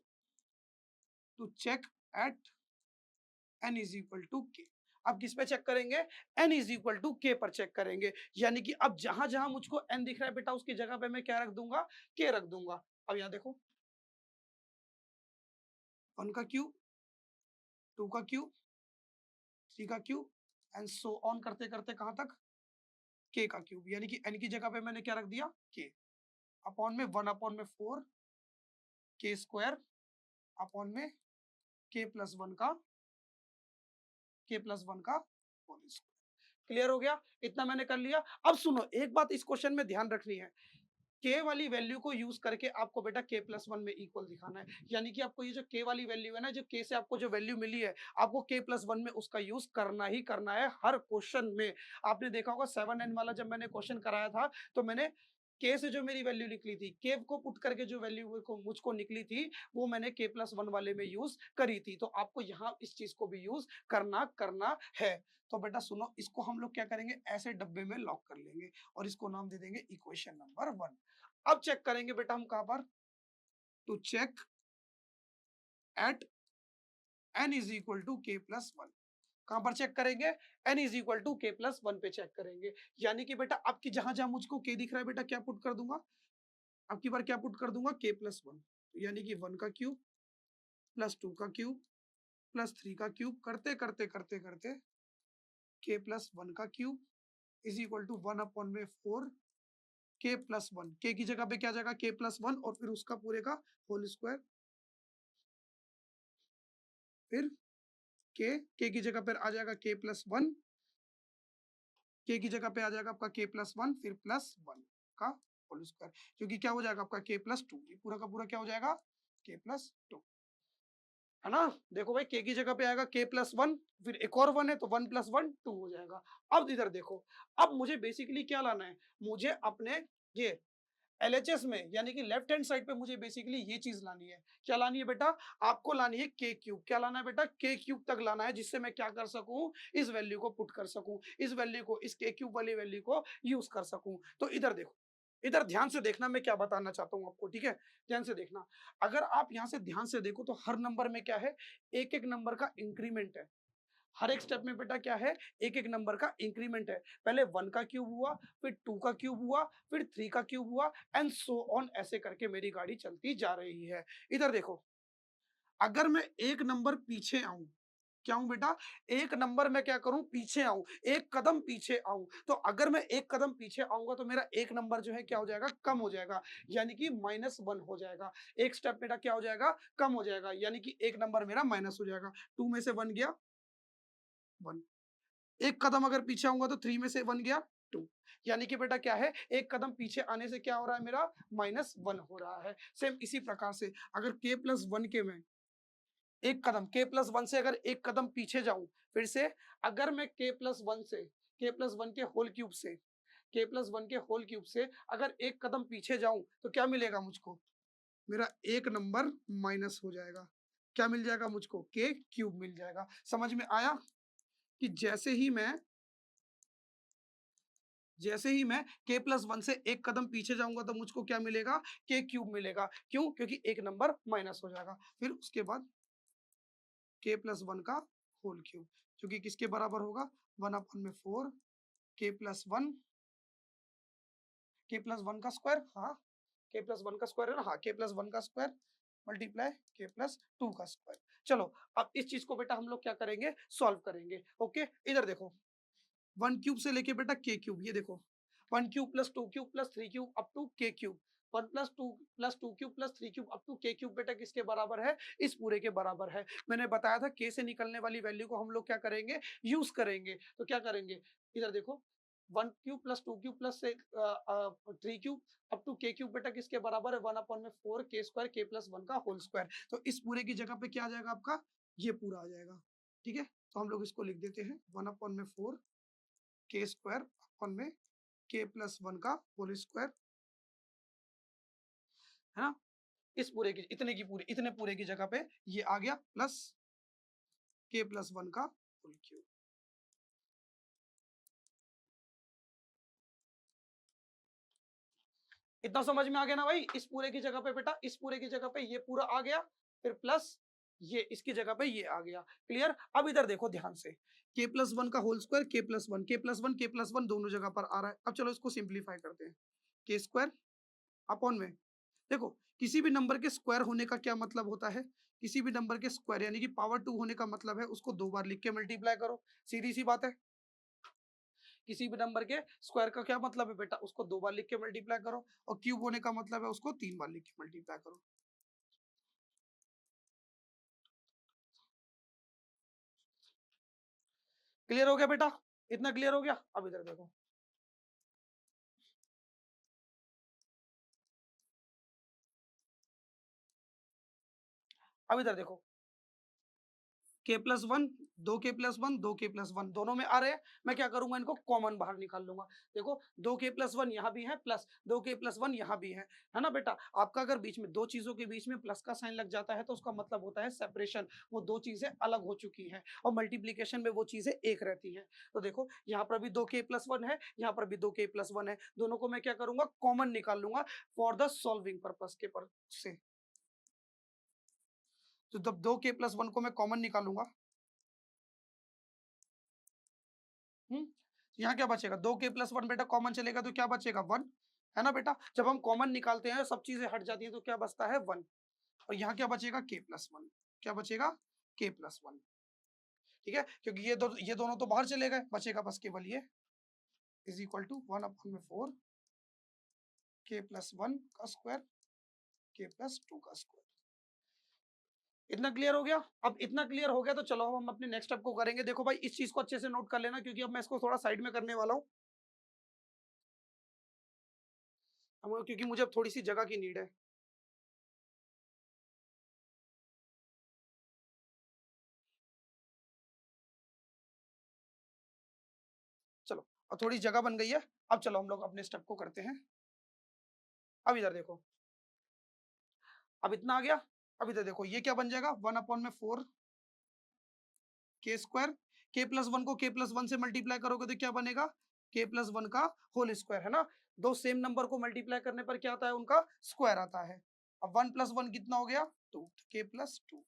n is equal to k। अब किस पे चेक करेंगे? n is equal to k पर चेक करेंगे। यानी कि अब जहां जहां मुझको n दिख रहा है बेटा, उसकी जगह पे मैं क्या रख दूंगा? k रख दूंगा। अब यहां देखो, 1 का क्यूब, 2 का क्यूब, 3 का क्यूब, एंड सो ऑन करते करते कहां तक? k का क्यूब। यानी कि n की जगह पे मैंने क्या रख दिया? k। अपॉन में 1 अपॉन में 4 k स्क्वायर अपॉन में k प्लस 1 का होल स्क्वायर। क्लियर हो गया? इतना मैंने कर लिया। अब सुनो, एक बात इस क्वेश्चन में ध्यान रखनी है, k वाली वैल्यू को यूज करके आपको बेटा k प्लस 1 में इक्वल दिखाना है। यानी कि आपको ये जो k वाली वैल्यू है ना, जो k से आपको जो वैल्यू मिली है, आपको k प्लस 1 में उसका यूज करना ही करना है हर क्वेश्चन में। आपने देखा होगा 7n वाला जब मैंने क्वेश्चन कराया था, तो मैंने k से जो मेरी वैल्यू निकली थी, k को पुट करके जो वैल्यू को मुझको निकली थी, वो मैंने k प्लस 1 वाले में यूज करी थी। तो आपको यहाँ इस चीज को भी यूज करना है। तो बेटा सुनो, इसको हम लोग क्या करेंगे? ऐसे डब्बे में लॉक कर लेंगे और इसको नाम दे देंगे इक्वेशन नंबर 1। अब चेक करेंगे बेटा हम कहां पर? To check at n is equal to k plus 1। कहां पर चेक करेंगे? n is equal to k plus 1 पे चेक करेंगे। यानी कि बेटा आपकी जहां जहां मुझको k दिख रहा है बेटा, क्या पुट कर दूंगा? अब की बार क्या पुट कर दूंगा? k plus 1। यानी कि 1 का क्यूब प्लस 2 का क्यूब प्लस 3 का क्यूब करते करते करते करते k प्लस 1 का cube is equal to 1 upon में 4 k प्लस 1। k की जगह पे क्या जाएगा? k प्लस 1, और फिर उसका पूरे का होल स्क्वायर। फिर k की जगह पर आ जाएगा k प्लस 1, k की जगह पे आ जाएगा आपका k प्लस 1, फिर प्लस 1 का होल स्क्वायर, क्योंकि क्या हो जाएगा आपका k प्लस 2। ये पूरा का पूरा क्या हो जाएगा? k प्लस 2, है ना? देखो भाई, k की जगह पे आएगा k प्लस 1, फिर एक और 1 है तो 1 प्लस 1 2 हो जाएगा। अब इधर देखो, अब मुझे बेसिकली क्या लाना है? मुझे अपने ये LHS में, यानी कि लेफ्ट हैंड साइड पे मुझे बेसिकली ये चीज लानी है। क्या लानी है बेटा? आपको लानी है k क्यूब। क्या लाना है बेटा? k क्यूब तक लाना है, जिससे मैं क्या कर सकूं? इस वैल्यू को पुट कर सकूं, इस वैल्यू को, इस k क्यूब वाली वैल्यू को यूज कर सकूं। तो इधर देखो, इधर ध्यान से देखना मैं क्या बताना चाहता हूं आपको। ठीक है, ध्यान से देखना। अगर आप यहां से ध्यान से देखो तो हर नंबर में क्या है? एक एक नंबर का इंक्रीमेंट है। हर एक स्टेप में बेटा क्या है? एक एक नंबर का इंक्रीमेंट है। पहले 1 का क्यूब हुआ, फिर 2 का क्यूब हुआ, फिर 3 का क्यूब हुआ, एंड सो ऑन, ऐसे करके मेरी गाड़ी चलती जा रही है। इधर देखो, अगर मैं एक नंबर पीछे आऊं, क्या हूं बेटा? एक नंबर मैं क्या करूं? पीछे आऊं, एक कदम पीछे आऊं। तो अगर मैं एक कदम पीछे आऊंगा तो मेरा एक नंबर जो है क्या हो जाएगा? कम हो जाएगा, यानी कि -1 हो जाएगा। एक स्टेप मेरा क्या हो जाएगा? कम हो जाएगा, यानी कि एक नंबर मेरा माइनस हो जाएगा। 2 में से 1 गया 1, एक कदम अगर पीछे आऊंगा तो 3 में से 1 गया 2, यानी कि बेटा क्या है? एक कदम पीछे आने से क्या हो रहा है? मेरा -1 हो रहा है। सेम इसी प्रकार से अगर k प्लस 1 के में एक कदम, k प्लस 1 से अगर एक कदम पीछे जाऊं, फिर से अगर मैं k प्लस 1 से, k प्लस 1 के होल क्यूब से, k प्लस 1 के होल क्यूब से अगर एक कदम पीछे जाऊं तो क्या मिलेगा मुझको? मेरा एक नंबर माइनस हो जाएगा। क्या मिल जाएगा मुझको? k क्यूब मिल जाएगा। समझ में आया कि जैसे ही मैं k प्लस 1 से एक कदम पीछे जाऊंगा तो मुझको क्या मिलेगा? k क्यूब मिलेगा। क्यों? क्योंकि एक नंबर माइनस हो जाएगा। फिर उसके बाद k प्लस 1 का होल क्यूब, जो कि किसके बराबर होगा? 1 अपॉन में 4 k प्लस 1, k प्लस 1 का स्क्वायर, हाँ, के प्लस वन का स्क्वायर है ना, हाँ के प्लस वन का स्क्वायर मल्टीप्लाई के प्लस टू का स्क्वायर। चलो अब इस चीज को बेटा हम लोग क्या करेंगे, सॉल्व करेंगे। ओके इधर देखो, वन क्यूब से लेके बेटा के क्यूब, ये देखो one cube plus two cube plus three cube up to K cube, one plus two cube plus three cube up to K cube बेटा किसके बराबर है, इस पूरे के बराबर है। मैंने बताया था के से निकलने वाली वैल्यू को हम लोग क्या करेंगे, यूज करेंगे। तो क्या करेंगे, इधर देखो one cube plus two cube plus three cube up to K cube बेटा किसके बराबर है, वन अपॉन में four K square K plus one का होल स्क्वायर। तो इस पूरे की जगह पे क्या आ जाएगा आपका, ये पूरा आ जाएगा। ठीक है, तो हम लोग इसको लिख देते हैं वन अपॉन में फोर के स्क्वायर अपॉन में के प्लस वन का होल स्क्वायर, है ना। इस पूरे की इतने की पूरी इतने पूरे की जगह पे ये आ गया प्लस के प्लस वन का होल क्यूब। इतना समझ में आ गया ना भाई, इस पूरे की जगह पे बेटा, इस पूरे की जगह पे ये पूरा आ गया, फिर प्लस ये इसकी जगह पे ये आ गया। क्लियर। अब इधर देखो ध्यान से, के प्लस वन का whole square K plus one के प्लस वन के प्लस वन दोनों जगह पर आ रहा है। अब चलो इसको सिंप्लीफाई करते हैं, के स्क्वायर अपॉन में, देखो किसी भी नंबर के स्क्वायर होने का क्या मतलब होता है, किसी भी नंबर के स्क्वायर यानी कि पावर टू होने का मतलब है उसको दो बार लिख के मल्टीप्लाई करो, सीधी सी बात है। किसी भी नंबर के स्क्वायर का क्या मतलब है बेटा, उसको दो बार लिख के मल्टीप्लाई करो, और क्यूब होने का मतलब है उसको तीन बार लिख के मल्टीप्लाई करो। क्लियर हो गया बेटा, इतना क्लियर हो गया। अब इधर देखो, अब इधर देखो, के प्लस वन, दो के प्लस वन, दो के प्लस वन दोनों में आ रहे हैं। मैं क्या करूंगा, इनको कॉमन बाहर निकाल लूंगा। देखो दो के प्लस वन यहाँ भी है, प्लस दो के प्लस वन यहाँ भी है ना बेटा। आपका अगर बीच में दो चीजों के बीच में प्लस का साइन लग जाता है तो उसका मतलब होता है सेपरेशन, वो दो चीजें अलग हो चुकी हैं, और मल्टीप्लीकेशन में वो चीजें एक रहती हैं। तो देखो यहाँ पर भी दो के प्लस वन है, यहाँ पर भी दो के प्लस वन है, दोनों को मैं क्या करूंगा, कॉमन निकाल लूंगा फॉर द सॉल्विंग पर्पज के पर से। तो जब दो के प्लस वन को मैं कॉमन निकालूंगा, यहाँ क्या बचेगा, दो के प्लस वन बेटा कॉमन चलेगा तो क्या बचेगा, वन, है ना बेटा। जब हम कॉमन निकालते हैं सब चीजें हट जाती हैं तो क्या बचता है, वन। और यहाँ क्या बचेगा, के प्लस वन, क्या बचेगा, के प्लस वन। ठीक है, क्योंकि ये दोनों तो बाहर चले गए, बचेगा बस केवल ये, is equal to one upon में फोर के प्लस वन का स्क्वायर के प्लस टू का स्क्वायर। इतना क्लियर हो गया। अब इतना क्लियर हो गया तो चलो हम अपने नेक्स्ट स्टेप को करेंगे। देखो भाई इस चीज को अच्छे से नोट कर लेना, क्योंकि अब मैं इसको थोड़ा साइड में करने वाला हूँ, क्योंकि मुझे अब थोड़ी सी जगह की नीड है। चलो अब थोड़ी जगह बन गई है, अब चलो हम लोग अपने स्टेप को करते हैं। अब इधर देखो, अब इतना आ गया। अब इधर देखो ये क्या बन जाएगा, वन अपॉन में four K square, K plus one को के प्लस वन से मल्टीप्लाई करोगे तो क्या बनेगा, के प्लस वन का होल स्क्वायर, है ना। दो सेम नंबर को मल्टीप्लाई करने पर क्या आता है, उनका स्क्वायर आता है। अब वन प्लस वन कितना हो गया, टू, के प्लस टू।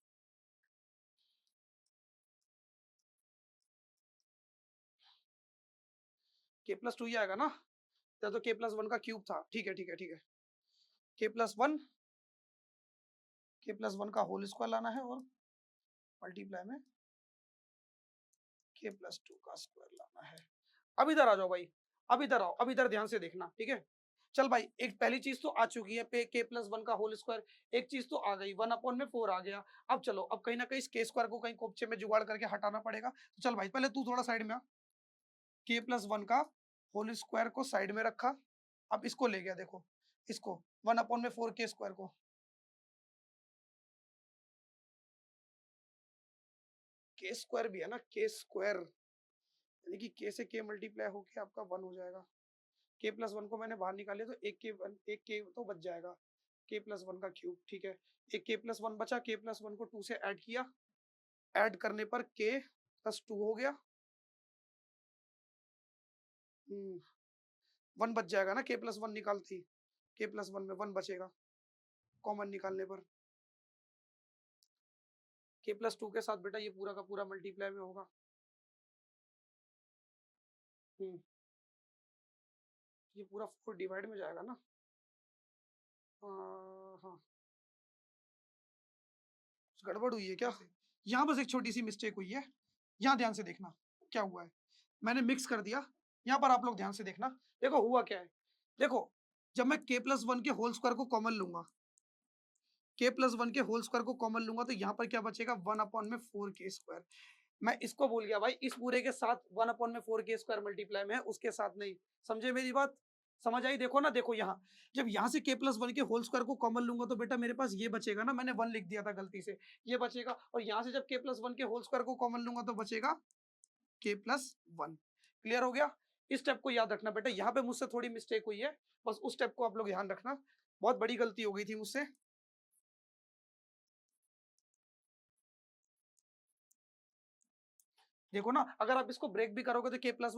के प्लस टू ही आएगा ना, तो के प्लस वन का क्यूब था। ठीक है ठीक है ठीक है, के प्लस वन, के प्लस वन का होल स्क्वायर लाना है, और मल्टीप्लाई में के प्लस टू का स्क्वायर लाना है। अब इधर आ जाओ भाई, अब इधर आओ, अब इधर ध्यान से देखना, ठीक है। चल भाई एक पहली चीज तो आ चुकी है, पे के प्लस वन का होल स्क्वायर, एक चीज तो आ गई, वन अपॉन में फोर आ गया। अब चलो, अब कहीं ना कहीं इस के स्क्वायर को कहीं कोपचे में जुगाड़ करके हटाना पड़ेगा। तो चल भाई पहले तू थोड़ा साइड में आ, के प्लस वन का होल स्क्वायर को साइड में रखा, अब इसको ले गया, देखो इसको वन अपॉन में फोर के स्क्वायर को, के स्क्वायर भी है ना, के स्क्वायर यानी कि के से के मल्टीप्लाई होके आपका वन हो जाएगा। के प्लस वन को मैंने बाहर निकाले तो एक के तो बच जाएगा, के प्लस वन का क्यूब। ठीक है, एक के प्लस वन बचा, के प्लस वन को टू से ऐड किया, ऐड करने पर के प्लस टू हो गया। वन बच जाएगा ना, के प्लस वन निकालती, के प्लस वन में वन बचेगा कॉमन निकालने पर। के प्लस टू के साथ बेटा ये पूरा का पूरा मल्टीप्लाई में होगा। ये पूरा फोर डिवाइड में जाएगा ना, हाँ, गड़बड़ हुई है क्या? यहाँ बस एक छोटी सी मिस्टेक हुई है। यहाँ ध्यान से देखना क्या हुआ है। मैंने मिक्स कर दिया। यहाँ पर आप लोग ध्यान से देखना। देखो हुआ क्या है। देखो, जब मैं k प्लस वन के होल स्क्वायर को कॉमन लूंगा, k प्लस वन के होल स्क्वायर को कॉमन लूंगा, तो यहाँ पर क्या बचेगा, वन अपॉन में फोर के स्क्वायर। मैं इसको भूल गया भाई, इस पूरे के साथ वन अपॉन में फोर के स्क्वायर मल्टीप्लाई में है, उसके साथ नहीं। समझे मेरी बात? समझ आई? देखो ना, देखो यहाँ, जब यहाँ से k प्लस वन के होल स्क्वायर को कॉमन लूंगा तो बेटा मेरे पास ये बचेगा ना, मैंने वन लिख दिया था गलती से, ये बचेगा। और यहाँ से जब k प्लस वन के होल स्क्वायर को कॉमन लूंगा तो बचेगा k प्लस वन। क्लियर हो गया? इस स्टेप को याद रखना बेटा, यहाँ पे मुझसे थोड़ी मिस्टेक हुई है, बस उस स्टेप को आप लोग ध्यान रखना। बहुत बड़ी गलती हो गई थी मुझसे। देखो ना, अगर आप इसको ब्रेक भी करोगे तो k प्लस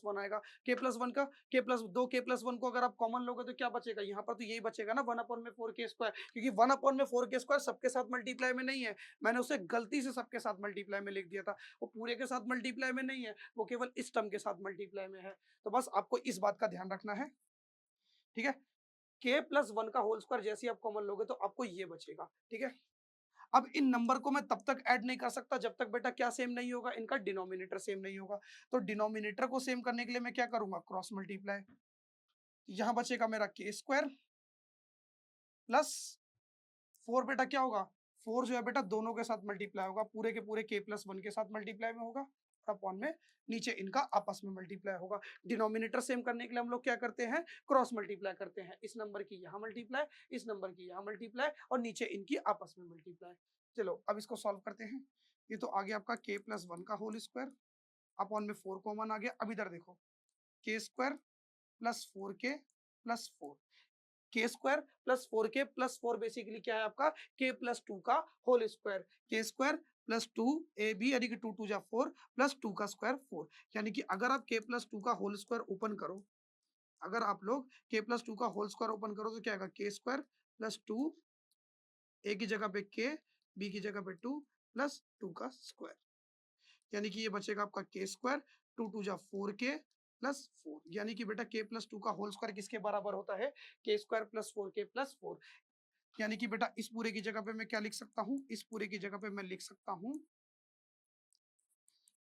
वन आएगा। k प्लस वन का k प्लस वन को अगर आप कॉमन लोगे तो क्या बचेगा, यहाँ पर तो यही बचेगा ना, वन अपॉन में फोर के स्क्वायर, क्योंकि वन अपॉन में फोर के स्क्वायर सबके साथ मल्टीप्लाई में नहीं है, मैंने उसे गलती से सबके साथ मल्टीप्लाई में लिख दिया था। वो पूरे के साथ मल्टीप्लाई में नहीं है, वो केवल इस टर्म के साथ मल्टीप्लाई में है। तो बस आपको इस बात का ध्यान रखना है, ठीक है। k प्लस वन का होल स्क्वायर जैसे ही आप कॉमन लोगे तो आपको ये बचेगा, ठीक है। अब इन नंबर को मैं तब तक ऐड नहीं कर सकता जब तक बेटा क्या सेम नहीं होगा, इनका डिनोमिनेटर सेम नहीं होगा। तो डिनोमिनेटर को सेम करने के लिए मैं क्या करूंगा, क्रॉस मल्टीप्लाई। यहां बचेगा मेरा के स्क्वायर प्लस फोर, बेटा क्या होगा, फोर जो है बेटा दोनों के साथ मल्टीप्लाई होगा, पूरे के पूरे के प्लस वन के साथ मल्टीप्लाई में होगा, अपॉन में नीचे इनका आपस में मल्टीप्लाई होगा। डिनोमिनेटर सेम करने के लिए हम लोग क्या करते हैं, क्रॉस मल्टीप्लाई करते हैं। इस नंबर की यहाँ मल्टीप्लाई, इस नंबर की यहाँ मल्टीप्लाई, और नीचे इनकी आपस में मल्टीप्लाई। चलो अब इसको सॉल्व करते हैं। ये तो आ गया आपका के प्लस वन का होल स्क्वायर, अपॉन में फोर कॉमन आ गया। अब इधर देखो, K square plus four K plus four, K square plus four basically क्या है आपका, के प्लस टू का whole square. K square plus two A B, यानी कि टू टू जा फोर, प्लस टू का स्क्वायर फोर। यानी कि अगर आप के प्लस टू का होल स्क्वायर ओपन करो, अगर आप लोग के प्लस टू का होल स्क्वायर ओपन करो तो क्या आएगा, के स्क्वायर प्लस टू, ए की जगह पे के, बी की जगह पे टू, प्लस टू का स्क्वायर। यानी कि ये बचेगा आपका के स्क्वायर, टू टू जा फोर के प्लस फोर। यानी कि बेटा के प्लस टू का होल स्क्वायर किसके बराबर होता है, के square plus four K plus four. यानी कि बेटा इस पूरे की जगह पे मैं क्या लिख सकता हूँ, इस पूरे की जगह पे मैं लिख सकता हूँ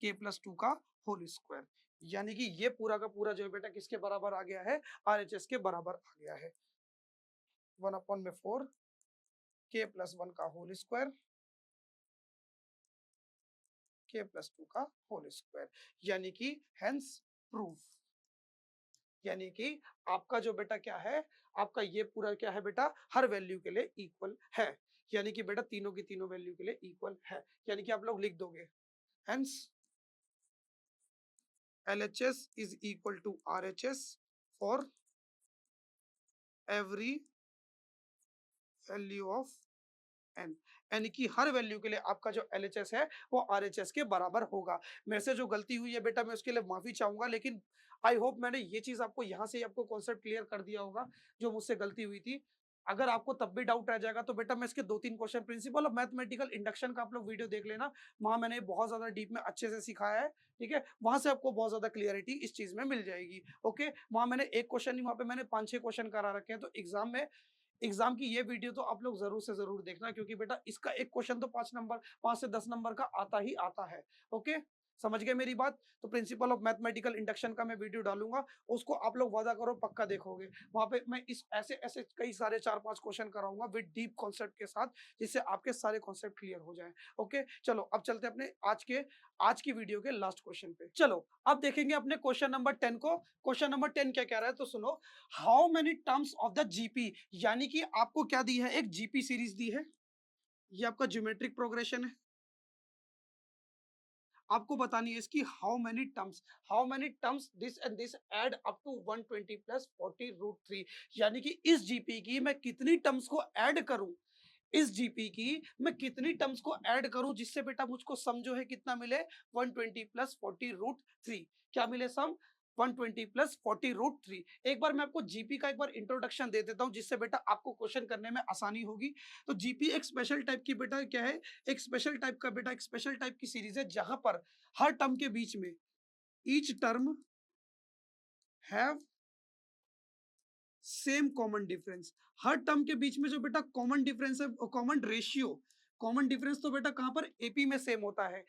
के प्लस टू का होल स्क्वायर। यानी कि ये पूरा का पूरा जो है बेटा किसके बराबर आ गया है, आरएचएस के बराबर आ गया है। वन अपॉन में फोर के प्लस वन का whole square, K plus two का होल स्क्वायर। यानी कि हेंस प्रूफ, यानी कि आपका जो बेटा क्या है, आपका ये पूरा क्या है बेटा, हर वैल्यू के लिए इक्वल है। यानी कि बेटा तीनों की तीनों वैल्यू के लिए इक्वल है। यानी कि आप लोग लिख दोगे, hence LHS is equal to RHS for every value of n। यानी कि हर वैल्यू के लिए आपका जो LHS है वो RHS के बराबर होगा। मेरे से जो गलती हुई है बेटा मैं उसके लिए माफी चाहूंगा, लेकिन आई होप मैंने ये चीज आपको यहाँ से आपको कॉन्सेप्ट क्लियर कर दिया होगा जो मुझसे गलती हुई थी। अगर आपको तब भी डाउट रह जाएगा तो बेटा मैं इसके दो तीन question principal of mathematical induction का आप लोग वीडियो देख लेना, वहां मैंने बहुत ज्यादा डीप में अच्छे से सिखाया है, ठीक है। वहां से आपको बहुत ज्यादा क्लियरिटी इस चीज में मिल जाएगी। ओके, वहां मैंने एक क्वेश्चन नहीं, वहां पे मैंने 5-6 क्वेश्चन करा रखे हैं। तो एग्जाम की ये वीडियो तो आप लोग जरूर से जरूर देखना, क्योंकि बेटा इसका एक क्वेश्चन तो 5 नंबर, 5 से 10 नंबर का आता ही आता है। ओके, समझ गए मेरी बात? तो प्रिंसिपल ऑफ मैथमेटिकल इंडक्शन का मैं वीडियो डालूंगा, उसको आप लोग वादा करो पक्का देखोगे। वहां पे मैं इस ऐसे ऐसे कई सारे 4-5 क्वेश्चन कराऊंगा विद डीप कॉन्सेप्ट के साथ, जिससे आपके सारे कॉन्सेप्ट क्लियर हो जाए। ओके, चलो अब चलते हैं अपने आज की वीडियो के लास्ट क्वेश्चन पे। चलो अब देखेंगे अपने क्वेश्चन नंबर 10 को। क्वेश्चन नंबर 10 क्या कह रहा है, तो सुनो। How many terms of the GP, यानी कि आपको क्या दी है, एक जीपी सीरीज दी है, ये आपका ज्योमेट्रिक प्रोग्रेशन है। आपको बतानी है इसकी how many terms this and this add up to 120 plus 40 root 3। यानी कि इस जीपी की मैं कितनी टर्म्स को ऐड करूं, इस जीपी की मैं कितनी टर्म्स को ऐड करूं जिससे बेटा मुझको सम जो है कितना मिले, 120 प्लस 40 रूट 3। क्या मिले सम, 120 प्लस 40 रूट 3। एक बार मैं आपको जीपी का एक बार इंट्रोडक्शन दे देता हूं, जिससे बेटा आपको क्वेश्चन करने में आसानी होगी। तो जीपी एक स्पेशल टाइप की बेटा क्या है, एक स्पेशल टाइप का बेटा एक स्पेशल टाइप की सीरीज है, जहां पर हर टर्म के बीच में each term have same common difference. Her term के बीच में जो बेटा कॉमन डिफरेंस है, कॉमन रेशियो, कॉमन डिफरेंस तो बेटा कहां पर, एपी में सेम होता है।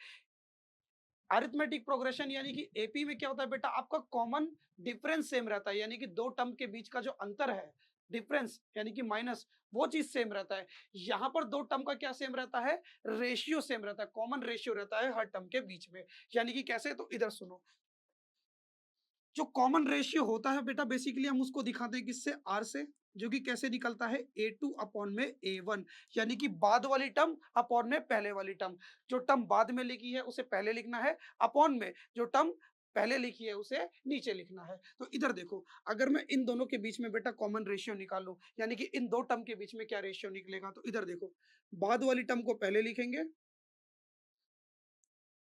अरिथमेटिक प्रोग्रेशन यानी कि एपी में क्या होता है बेटा, आपका कॉमन डिफरेंस सेम रहता है, यानी कि दो टर्म के बीच का जो अंतर है, डिफरेंस यानी कि माइनस, वो चीज सेम रहता है। यहां पर दो टर्म का क्या सेम रहता है, रेशियो सेम रहता है, कॉमन रेशियो रहता है हर टर्म के बीच में। यानी कि कैसे, तो इधर सुनो, जो कॉमन रेशियो होता है बेटा बेसिकली हम उसको दिखाते हैं किससे, आर से, जो कि कैसे निकलता है, A2 अपॉन में A1, यानी कि बाद वाली टर्म अपॉन में पहले वाली टर्म। जो टर्म बाद में लिखी है उसे पहले लिखना है, अपॉन में जो टर्म पहले लिखी है उसे नीचे लिखना है। तो इधर देखो, अगर मैं इन दोनों के बीच में बेटा कॉमन रेशियो निकालूं, यानी कि इन दो टर्म के बीच में क्या रेशियो निकलेगा, तो इधर देखो, बाद वाली टर्म को पहले लिखेंगे,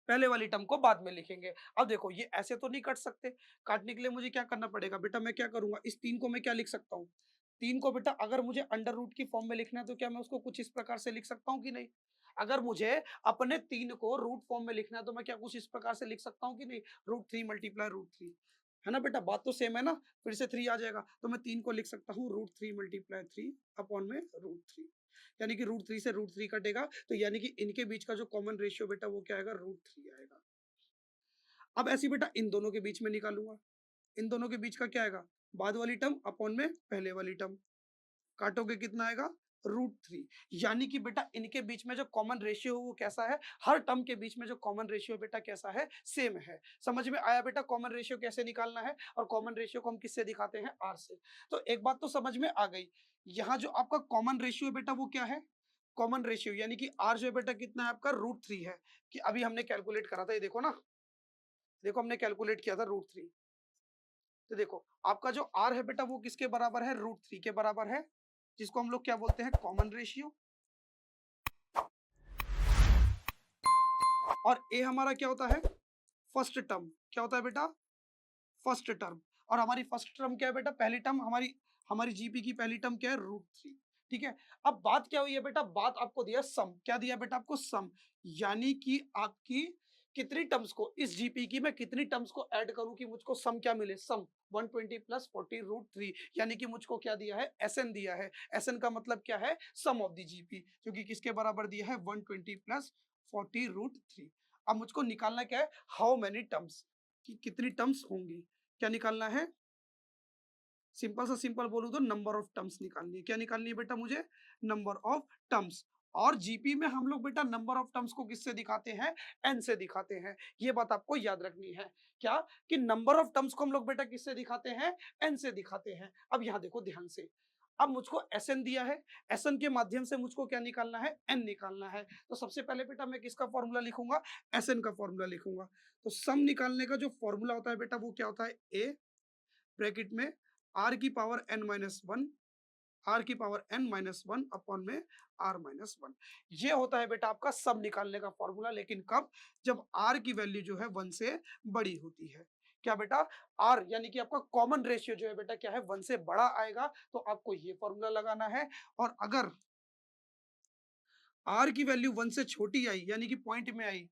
पहले वाली टर्म को बाद में लिखेंगे। अब देखो ये ऐसे तो नहीं कट सकते, काटने के लिए मुझे क्या करना पड़ेगा बेटा, मैं क्या करूंगा, इस 3 को मैं क्या लिख सकता हूँ, 3 को बेटा अगर मुझे अंडर रूट की फॉर्म में लिखना है तो क्या मैं उसको कुछ इस प्रकार से लिख सकता हूँ कि नहीं। अगर मुझे अपने 3 को रूट फॉर्म में लिखना है तो मैं क्या कुछ इस प्रकार से लिख सकता हूँ कि नहीं, √3 मल्टीप्लाई √3, है ना बेटा, बात तो सेम है ना, फिर से 3 आ जाएगा, तो मैं 3 को लिख सकता हूँ √3 मल्टीप्लाई 3 अपॉन में √3, यानी कि √3 से √3 कटेगा, तो यानी कि इनके बीच का जो कॉमन रेशियो बेटा वो क्या आएगा, √3 आएगा। अब ऐसी बेटा इन दोनों के बीच में निकालूंगा, इन दोनों के बीच का क्या आएगा, बाद वाली टर्म अपॉन में पहले वाली टर्म, काटोगे कितना आएगा, √3, यानी कि बेटा इनके बीच में जो कॉमन रेशियो वो कैसा है, हर टर्म के बीच में जो कॉमन रेशियो बेटा कैसा है, सेम है। समझ में आया बेटा कॉमन रेशियो कैसे निकालना है, और कॉमन रेशियो को हम किससे दिखाते हैं, आर से। तो एक बात तो समझ में आ गई, यहाँ जो आपका कॉमन रेशियो बेटा वो क्या है, कॉमन रेशियो यानी कि आर जो है बेटा कितना है आपका, √3 है, कि अभी हमने कैलकुलेट करा था, ये देखो ना, देखो हमने कैलकुलेट किया था √3। तो देखो आपका जो आर है बेटा वो किसके बराबर है, √3 के बराबर है, जिसको हम लोग क्या बोलते हैं, कॉमन रेशियो। और ए हमारा क्या होता है, फर्स्ट टर्म, क्या होता है बेटा, फर्स्ट टर्म। और हमारी फर्स्ट टर्म क्या है बेटा, पहली टर्म हमारी, हमारी जीपी की पहली टर्म क्या है, √3। ठीक है, अब बात क्या हुई है बेटा, बात आपको दिया सम, क्या दिया बेटा आपको, सम, यानी कि आपकी कितनी टर्म्स को, इस जीपी की मैं कितनी टर्म्स को ऐड करूं कि मुझको सम क्या मिले, सम 120 प्लस 40 √3, यानी कि मुझको क्या दिया है, एसएन दिया है। एसएन का मतलब क्या है, सम ऑफ द जीपी, जो कि किसके बराबर दिया है, 120 प्लस 40 √3। अब मुझको निकालना क्या है, हाउ मेनी टर्म्स, कि कितनी टर्म्स होंगी, क्या निकालना है, सिंपल सा सिंपल बोलूं तो नंबर ऑफ टर्म्स निकालनी है। क्या निकालनी है बेटा मुझे, नंबर ऑफ टर्म्स। और जीपी में हम लोग बेटा नंबर ऑफ टर्म्स को किससे दिखाते हैं, एन से दिखाते हैं, ये बात आपको याद रखनी है। क्या, कि नंबर ऑफ टर्म्स को हम लोग बेटा किससे दिखाते हैं, एन से दिखाते हैं। अब यहाँ देखो ध्यान से, अब मुझको एसएन दिया है, एसएन के माध्यम से मुझको क्या निकालना है, एन निकालना है। तो सबसे पहले बेटा मैं किसका फॉर्मूला लिखूंगा, एसएन का फॉर्मूला लिखूंगा। तो सम निकालने का जो फॉर्मूला होता है बेटा वो क्या होता है, ए ब्रैकेट में आर की power N minus one, R की power N minus one upon में आर माइनस वन, ये होता है बेटा आपका सब निकालने का फॉर्मूला। लेकिन कब, जब आर की वैल्यू जो है 1 से बड़ी होती है। क्या बेटा, आर यानी कि आपका कॉमन रेशियो जो है बेटा क्या है, 1 से बड़ा आएगा, तो आपको ये फॉर्मूला लगाना है। और अगर आर की वैल्यू 1 से छोटी आई, यानी कि पॉइंट में आई,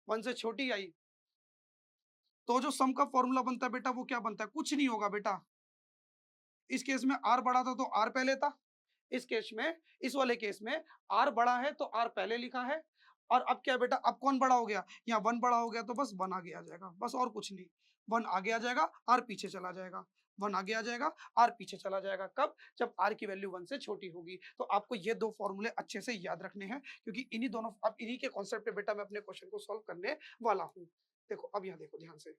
1 से छोटी आई, तो जो सम का फॉर्मूला बनता है बेटा वो क्या बनता है, कुछ नहीं होगा बेटा। इस केस में आर बड़ा था तो आर पहले था, इस केस में, इस वाले केस में आर बड़ा है तो आर पहले लिखा है। और अब क्या बेटा, अब कौन बड़ा हो गया, यहाँ 1 बड़ा हो गया तो बस 1 आगे आ जाएगा, बस और कुछ नहीं। 1 आगे आ जाएगा, आर पीछे चला जाएगा, 1 आगे आ जाएगा, आर पीछे चला जाएगा। कब, जब आर की वैल्यू 1 से छोटी होगी। तो आपको ये दो फॉर्मूले अच्छे से याद रखने हैं, क्योंकि इन्हीं दोनों, अब इन्हीं के कॉन्सेप्ट पे बेटा मैं अपने क्वेश्चन को सॉल्व करने वाला हूँ। देखो अब यहाँ देखो ध्यान से,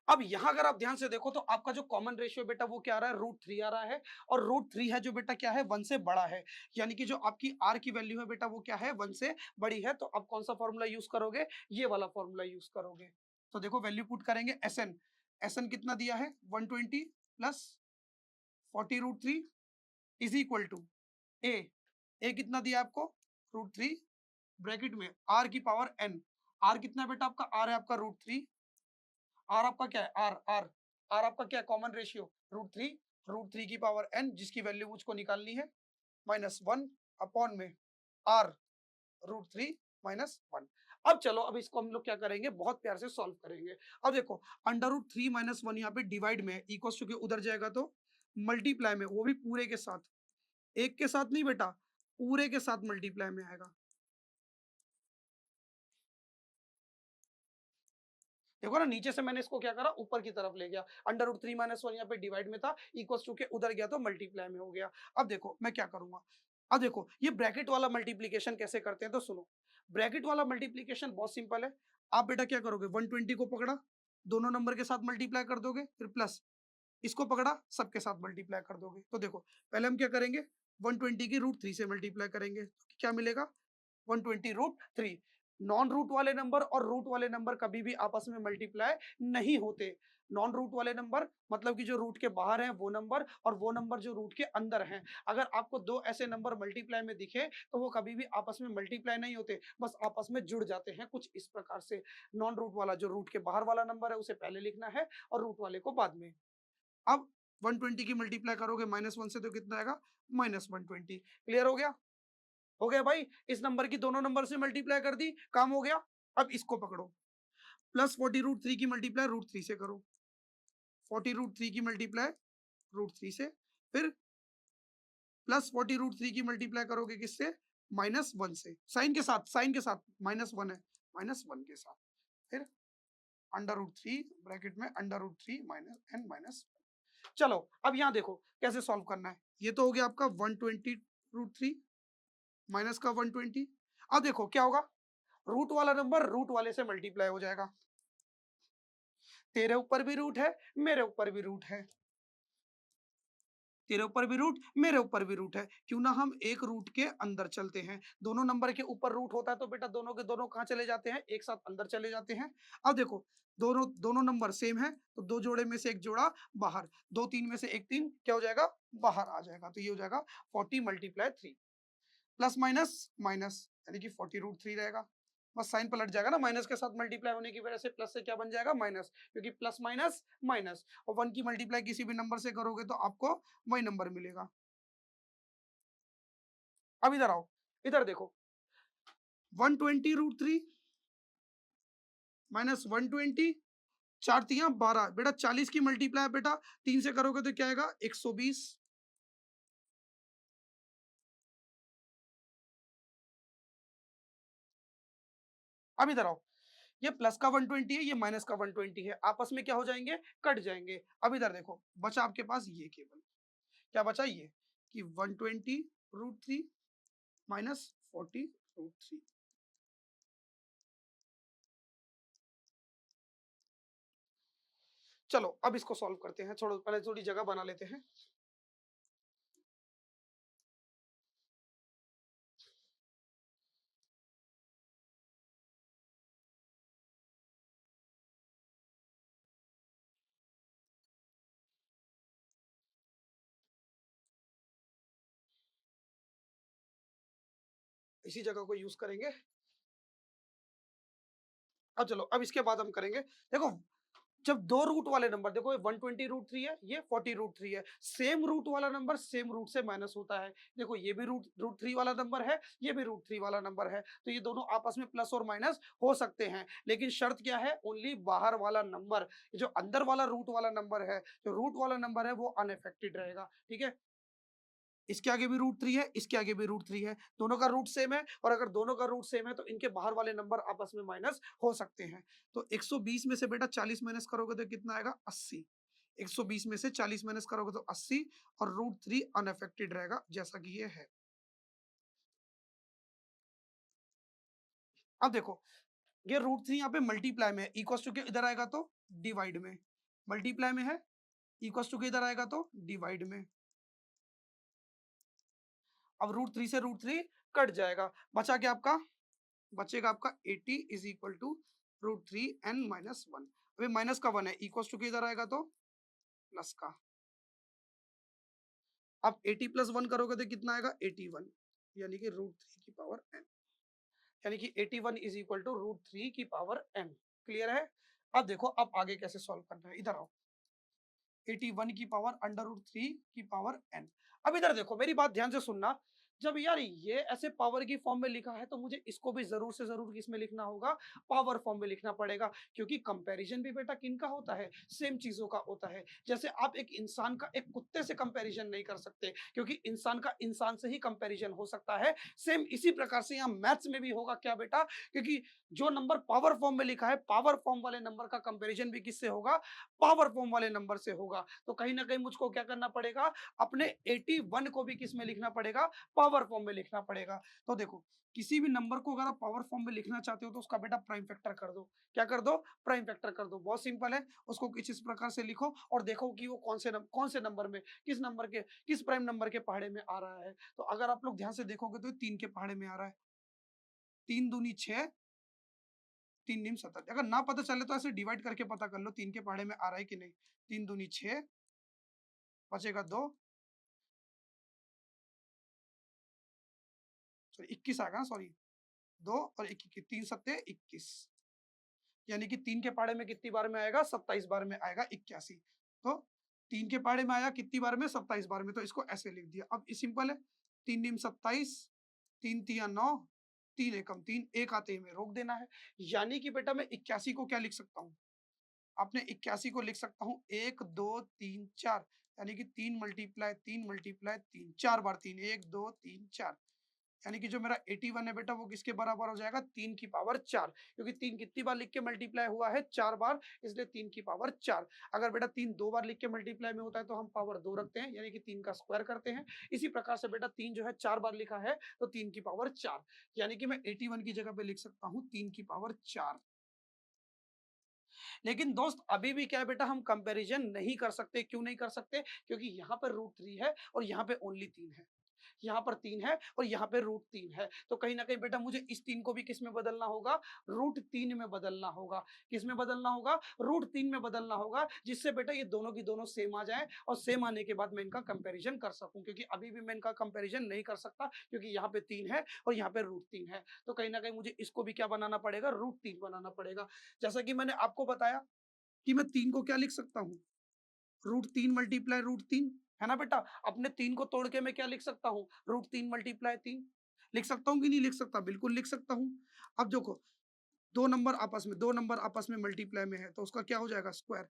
अब यहाँ अगर आप ध्यान से देखो तो आपका जो कॉमन रेशियो बेटा वो क्या आ रहा है, √3 आ रहा है। और √3 है जो बेटा क्या है, 1 से बड़ा है, यानी कि जो आपकी आर की वैल्यू है बेटा वो क्या है, 1 से बड़ी है। तो आप कौन सा फॉर्मूला यूज करोगे, ये वाला फॉर्मूला यूज करोगे। तो देखो वैल्यू पुट करेंगे, एसएन, एसएन कितना दिया है, 120 प्लस 40 √3 इज इक्वल टू ए, ए कितना दिया आपको, √3 ब्रैकेट में आर की पावर एन, आर कितना है बेटा आपका, आर है आपका √3, आर आपका क्या है, आर आर आर आपका क्या है, कॉमन रेशियो √3, √3 की पावर एन जिसकी वैल्यू मुझको निकालनी है -1 अपॉन में आर √3 -1। अब चलो, अब इसको हम लोग क्या करेंगे, बहुत प्यार से सॉल्व करेंगे। अब देखो, अंडर रूट 3 माइनस 1 यहाँ पे डिवाइड में इक्वल टू के उधर जाएगा तो मल्टीप्लाई में, वो भी पूरे के साथ, एक के साथ नहीं बेटा, पूरे के साथ मल्टीप्लाई में आएगा। देखो ना, नीचे से मैंने इसको क्या करा, ऊपर की तरफ ले गया। अंडर रूट 3 माइनस 1 यहाँ पे डिवाइड में था, इक्वल टू के उधर गया तो मल्टीप्लाई में हो गया। अब देखो मैं क्या करूंगा, अब देखो ये ब्रैकेट वाला मल्टीप्लीकेशन कैसे करते हैं, तो सुनो। ब्रैकेट वाला मल्टीप्लीकेशन बहुत सिंपल है। आप बेटा क्या करोगे, 120 को पकड़ा, दोनों नंबर के साथ मल्टीप्लाई कर दोगे, फिर प्लस इसको पकड़ा, सबके साथ मल्टीप्लाई कर दोगे। तो देखो पहले हम क्या करेंगे, 120 की रूट 3 से मल्टीप्लाई करेंगे, तो क्या मिलेगा, 120 रूट 3। नॉन रूट वाले नंबर और रूट वाले नंबर कभी भी आपस में मल्टीप्लाई नहीं होते। नॉन रूट वाले नंबर मतलब कि जो रूट के बाहर हैं वो नंबर, और वो नंबर जो रूट के अंदर हैं। अगर आपको दो ऐसे नंबर मल्टीप्लाई में दिखे तो वो कभी भी आपस में मल्टीप्लाई नहीं होते, बस आपस में जुड़ जाते हैं कुछ इस प्रकार से। नॉन रूट वाला जो रूट के बाहर वाला नंबर है उसे पहले लिखना है और रूट वाले को बाद में। अब 120 की मल्टीप्लाई करोगे -1 से तो कितना आएगा, -120। क्लियर हो गया, हो गया भाई। इस नंबर की दोनों नंबर से मल्टीप्लाई कर दी, काम हो गया। अब इसको पकड़ो, प्लस 40 रूट 3 की मल्टीप्लाई रूट 3 से करो, 40 रूट 3 की मल्टीप्लाई रूट 3 से, फिर प्लस 40 रूट 3 की मल्टीप्लाई करोगे किससे, -1 से, साइन के साथ, साइन के साथ, -1 है, -1 के साथ, फिर अंडर रूट 3 ब्रैकेट में under root 3 minus N minus. चलो अब यहाँ देखो कैसे सॉल्व करना है। ये तो हो गया आपका 120 रूट 3 माइनस का 120। अब देखो क्या होगा, रूट वाला नंबर रूट वाले से मल्टीप्लाई हो जाएगा। तेरे ऊपर भी रूट है, मेरे ऊपर भी रूट है, तेरे ऊपर भी रूट, मेरे ऊपर भी रूट है, क्यों ना हम एक रूट के अंदर चलते हैं। दोनों नंबर के ऊपर रूट होता है तो बेटा दोनों के दोनों कहाँ चले जाते हैं, एक साथ अंदर चले जाते हैं। अब देखो दोनों दोनों नंबर सेम है तो दो जोड़े में से एक जोड़ा बाहर, दो तीन में से एक तीन क्या हो जाएगा, बाहर आ जाएगा। तो ये हो जाएगा 40 मल्टीप्लाई 3, प्लस माइनस माइनस यानी कि 40 रूट 3 रहेगा। बस साइन पलट जाएगा ना, माइनस के साथ मल्टीप्लाई होने की वजह से प्लस से क्या बन जाएगा, माइनस, क्योंकि प्लस माइनस माइनस, और 1 की मल्टीप्लाई किसी भी नंबर से करोगे तो आपको वही नंबर मिलेगा। अब इधर आओ, इधर देखो, 120 रूट 3 माइनस 120, 4 तियां 12, बेटा 40 की मल्टीप्लाई बेटा 3 से करोगे तो क्या आएगा, 120। अब इधर आओ, ये प्लस का 120 है, ये माइनस का 120 है, आपस में क्या हो जाएंगे, कट जाएंगे। अब इधर देखो बचा आपके पास ये केवल, क्या बचा ये कि 120 रूट 3 माइनस 40 रूट 3। चलो अब इसको सॉल्व करते हैं, छोड़ो पहले थोड़ी जगह बना लेते हैं। इसी जगह को यूज करेंगे। अब चलो, अब इसके बाद हम करेंगे, देखो जब दो रूट वाले नंबर, देखो ये 120 रूट 3 है, ये 40 रूट 3 है, सेम रूट वाला नंबर सेम रूट से माइनस होता है। देखो ये भी रूट रूट 3 वाला नंबर है, ये भी रूट 3 वाला नंबर है, तो ये दोनों आपस में प्लस और माइनस हो सकते हैं, लेकिन शर्त क्या है, ओनली बाहर वाला नंबर, जो अंदर वाला रूट वाला नंबर है, जो रूट वाला नंबर है वो अनअफेक्टेड रहेगा। ठीक है, इसके आगे भी रूट 3 है, इसके आगे भी रूट 3 है, दोनों का रूट सेम है, और अगर दोनों का रूट सेम है तो इनके बाहर वाले नंबर आपस में माइनस हो सकते हैं। तो 120 में से बेटा 40 माइनस करोगे तो कितना आएगा, 80। 120 में से 40 माइनस करोगे तो 80, और रूट 3 अनअफेक्टेड रहेगा जैसा कि ये है। अब देखो ये रूट 3 यहाँ पे मल्टीप्लाई में है, इक्वल टू के इधर आएगा तो डिवाइड में, मल्टीप्लाई में है, इक्वल टू के इधर आएगा तो डिवाइड में। अब रूट 3 से रूट 3 कट जाएगा, बचा क्या आपका, बचेगा आपका 80 is equal to root 3 N minus 1। अभी माइनस का 1 है, इक्वल टू किधर आएगा तो प्लस का। अब 80 प्लस 1 करोगे तो कितना आएगा, 81, यानी कि रूट 3 की पावर n, यानी कि 81 इज इक्वल टू रूट 3 की पावर n। क्लियर है। अब देखो अब आगे कैसे सॉल्व करना है, इधर आओ, 81 की पावर अंडर रूट 3 की पावर n। अब इधर देखो, मेरी बात ध्यान से सुनना, जब यार ये ऐसे पावर की फॉर्म में लिखा है तो मुझे इसको भी जरूर से जरूर किसमें लिखना होगा, पावर फॉर्म में लिखना पड़ेगा। क्योंकि कंपैरिजन भी बेटा किनका होता है, सेम चीजों का होता है। जैसे आप एक इंसान का एक कुत्ते से कंपैरिजन नहीं कर सकते, क्योंकि इंसान का इंसान से ही कंपैरिजन हो सकता है। सेम इसी प्रकार से यहाँ मैथ्स में भी होगा क्या बेटा, क्योंकि जो नंबर पावर फॉर्म में लिखा है, पावर फॉर्म वाले नंबर का कंपैरिजन भी किससे होगा, पावर फॉर्म वाले नंबर से होगा। तो कहीं ना कहीं मुझको क्या करना पड़ेगा, अपने 81 को भी किस में लिखना पड़ेगा, पावर फॉर्म में लिखना पड़ेगा। तो देखो किसी भी नंबर को अगर आप पावर फॉर्म में लिखना चाहते हो तो उसका बेटा प्राइम फैक्टर कर दो। क्या कर दो, प्राइम फैक्टर कर दो। बहुत सिंपल है, उसको कुछ इस प्रकार से लिखो और देखो कि वो कौन से नंबर में, किस प्राइम नंबर के पहाड़े में आ रहा है। तो अगर आप लोग ध्यान से देखोगे तो 3 के पहाड़े में आ रहा है। 3 दूनी 6, 3 नीम 7। अगर ना पता चले तो ऐसे डिवाइड करके पता कर लो 3 के पहाड़े में आ रहा है कि नहीं। 3 दूनी 6, बचेगा 2, सॉरी 21 आएगा, सॉरी 2 और 21, 3 सत्ते 21, यानी कि 3 के पहाड़े में कितनी बार में आएगा, 27 बार में आएगा 81। तो 3 के पहाड़े में आया कितनी बार में, 27 बार में। तो इसको ऐसे लिख दिया। अब सिंपल है, 3 नीम 27, 3 तिया 9, 3 एकम 3, एक आते ही में रोक देना है। यानी कि बेटा मैं 81 को क्या लिख सकता हूँ, अपने 81 को लिख सकता हूँ 1 2 3 4, यानी कि 3 मल्टीप्लाई 3 मल्टीप्लाई 3, 4 बार 3, 1 2 3 4, यानी कि जो मेरा 81 है बेटा वो किसके बराबर हो जाएगा, 3 की पावर 4। क्योंकि 3 कितनी बार लिख के मल्टीप्लाई हुआ है, 4 बार, इसलिए 3 की पावर 4। अगर बेटा 3 2 बार लिख के मल्टीप्लाई में होता है तो हम पावर 2 रखते हैं, यानी कि 3 का स्क्वायर करते हैं। इसी प्रकार से बेटा 3 जो है 4 बार लिखा है तो 3 की पावर 4, यानी कि मैं 81 की जगह पे लिख सकता हूँ 3 की पावर 4। लेकिन दोस्त अभी भी क्या है बेटा, हम कंपैरिजन नहीं कर सकते। क्यों नहीं कर सकते, क्योंकि यहाँ पर √3 है और यहाँ पे ओनली 3 है। यहाँ पर 3 है और यहाँ पे √3 है। तो कहीं ना कहीं बेटा मुझे इस 3 को भी किस में बदलना होगा, √3 में बदलना होगा। किस में बदलना होगा, √3 में बदलना होगा, जिससे बेटा ये दोनों की दोनों सेम आ जाए और सेम आने के बाद मैं इनका कंपैरिजन कर सकूं। क्योंकि अभी भी मैं इनका कंपैरिजन नहीं कर सकता, क्योंकि यहाँ पे 3 है और यहाँ पे √3 है। तो कहीं ना कहीं मुझे इसको भी क्या बनाना पड़ेगा, √3 बनाना पड़ेगा। जैसा कि मैंने आपको बताया कि मैं 3 को क्या लिख सकता हूँ, √3 मल्टीप्लाई √3, है ना बेटा। अपने 3 को तोड़ के मैं क्या लिख सकता हूँ, √3 मल्टीप्लाई 3 लिख सकता हूँ कि नहीं लिख सकता, बिल्कुल लिख सकता हूँ। अब देखो दो नंबर आपस में मल्टीप्लाई में है तो उसका क्या हो जाएगा, स्क्वायर।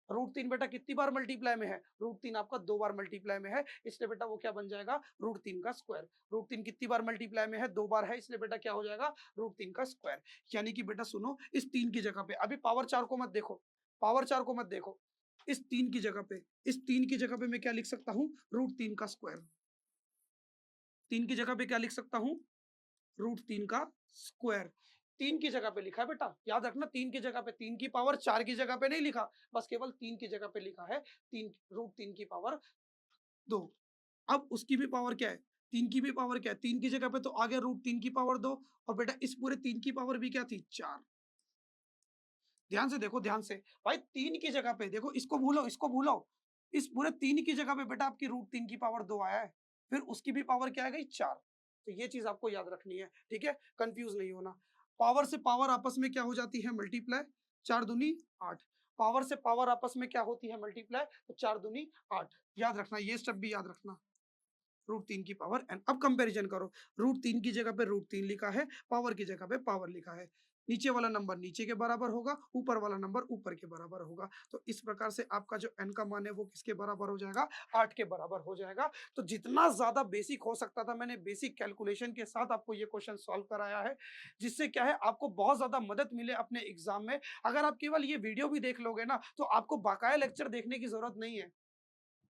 √3 बेटा कितनी बार मल्टीप्लाई में है, √3 आपका 2 बार मल्टीप्लाई में है, इसलिए बेटा वो क्या बन जाएगा, √3 का स्क्वायर। √3 कितनी बार मल्टीप्लाई में है, 2 बार है, इसलिए बेटा क्या हो जाएगा, √3 का स्क्वायर। यानी कि बेटा सुनो, इस 3 की जगह पे अभी पावर 4 को मत देखो, पावर 4 को मत देखो, इस 3 की जगह पे, इस 3 की जगह पे मैं क्या लिख सकता हूँ, √3 का स्क्वायर। 3 की जगह पे क्या लिख सकता हूँ, √3 का स्क्वायर। 3 की जगह पे लिखा है बेटा, याद रखना 3 की जगह पे, 3 की पावर 4 की जगह पे नहीं लिखा, बस केवल 3 की जगह पे लिखा है, 3 √3 की पावर 2। अब उसकी भी पावर क्या है, 3 की भी पावर क्या है, 3 की जगह पे तो आ गया √3 की पावर 2, और बेटा इस पूरे 3 की पावर भी क्या थी, 4। ध्यान से देखो, ध्यान से भाई, 3 की जगह पे देखो, इसको भूलो, इसको भूलो, इस पूरे 3 की जगह पे बेटा आपकी √3 की पावर 2 आया है, फिर उसकी भी पावर क्या आ गई, 4। तो ये चीज आपको याद रखनी है, ठीक है, कंफ्यूज नहीं होना। पावर से पावर आपस में क्या हो जाती है, मल्टीप्लाई, 4 दूनी 8। पावर से पावर आपस में क्या होती है, मल्टीप्लाई, तो 4 दूनी 8। याद रखना, ये स्टेप भी याद रखना, √3 की पावर n। अब कंपैरिजन करो, √3 की जगह पे √3 लिखा है, पावर की जगह पे पावर लिखा है, नीचे वाला नंबर नीचे के बराबर होगा, ऊपर वाला नंबर ऊपर के बराबर होगा। तो इस प्रकार से आपका जो n का मान है वो किसके बराबर हो जाएगा, 8 के बराबर हो जाएगा। तो जितना ज्यादा बेसिक हो सकता था मैंने बेसिक कैलकुलेशन के साथ आपको ये क्वेश्चन सॉल्व कराया है, जिससे क्या है, आपको बहुत ज्यादा मदद मिले अपने एग्जाम में। अगर आप केवल ये वीडियो भी देख लोगे ना तो आपको बाकाया लेक्चर देखने की जरूरत नहीं है,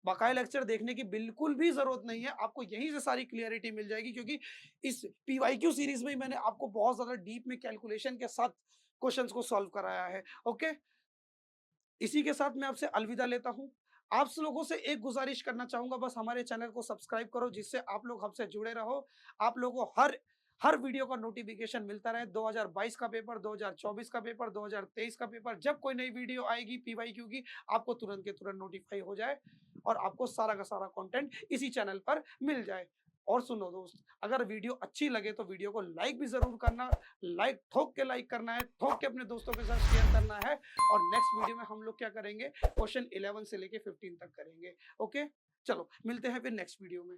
बकाया लेक्चर देखने की बिल्कुल भी जरूरत नहीं है, आपको यहीं से सारी क्लियरिटी मिल जाएगी। क्योंकि इस पीवाईक्यू सीरीज में मैंने आपको बहुत ज्यादा डीप में कैलकुलेशन के साथ क्वेश्चंस को सॉल्व कराया है। ओके, इसी के साथ मैं आपसे अलविदा लेता हूं। आप लोगों से एक गुजारिश करना चाहूंगा, बस हमारे चैनल को सब्सक्राइब करो, जिससे आप लोग हमसे जुड़े रहो, आप लोगों को हर वीडियो का नोटिफिकेशन मिलता रहे। 2022 का पेपर, 2024 का पेपर, 2023 का पेपर, जब कोई नई वीडियो आएगी पीवाईक्यू की, आपको तुरंत के तुरंत नोटिफाई हो जाए और आपको सारा का सारा कंटेंट इसी चैनल पर मिल जाए। और सुनो दोस्त, अगर वीडियो अच्छी लगे तो वीडियो को लाइक भी जरूर करना, लाइक ठोक के लाइक करना है, ठोक के अपने दोस्तों के साथ शेयर करना है। और नेक्स्ट वीडियो में हम लोग क्या करेंगे, क्वेश्चन 11 से लेके 15 तक करेंगे। ओके, चलो मिलते हैं फिर नेक्स्ट वीडियो में।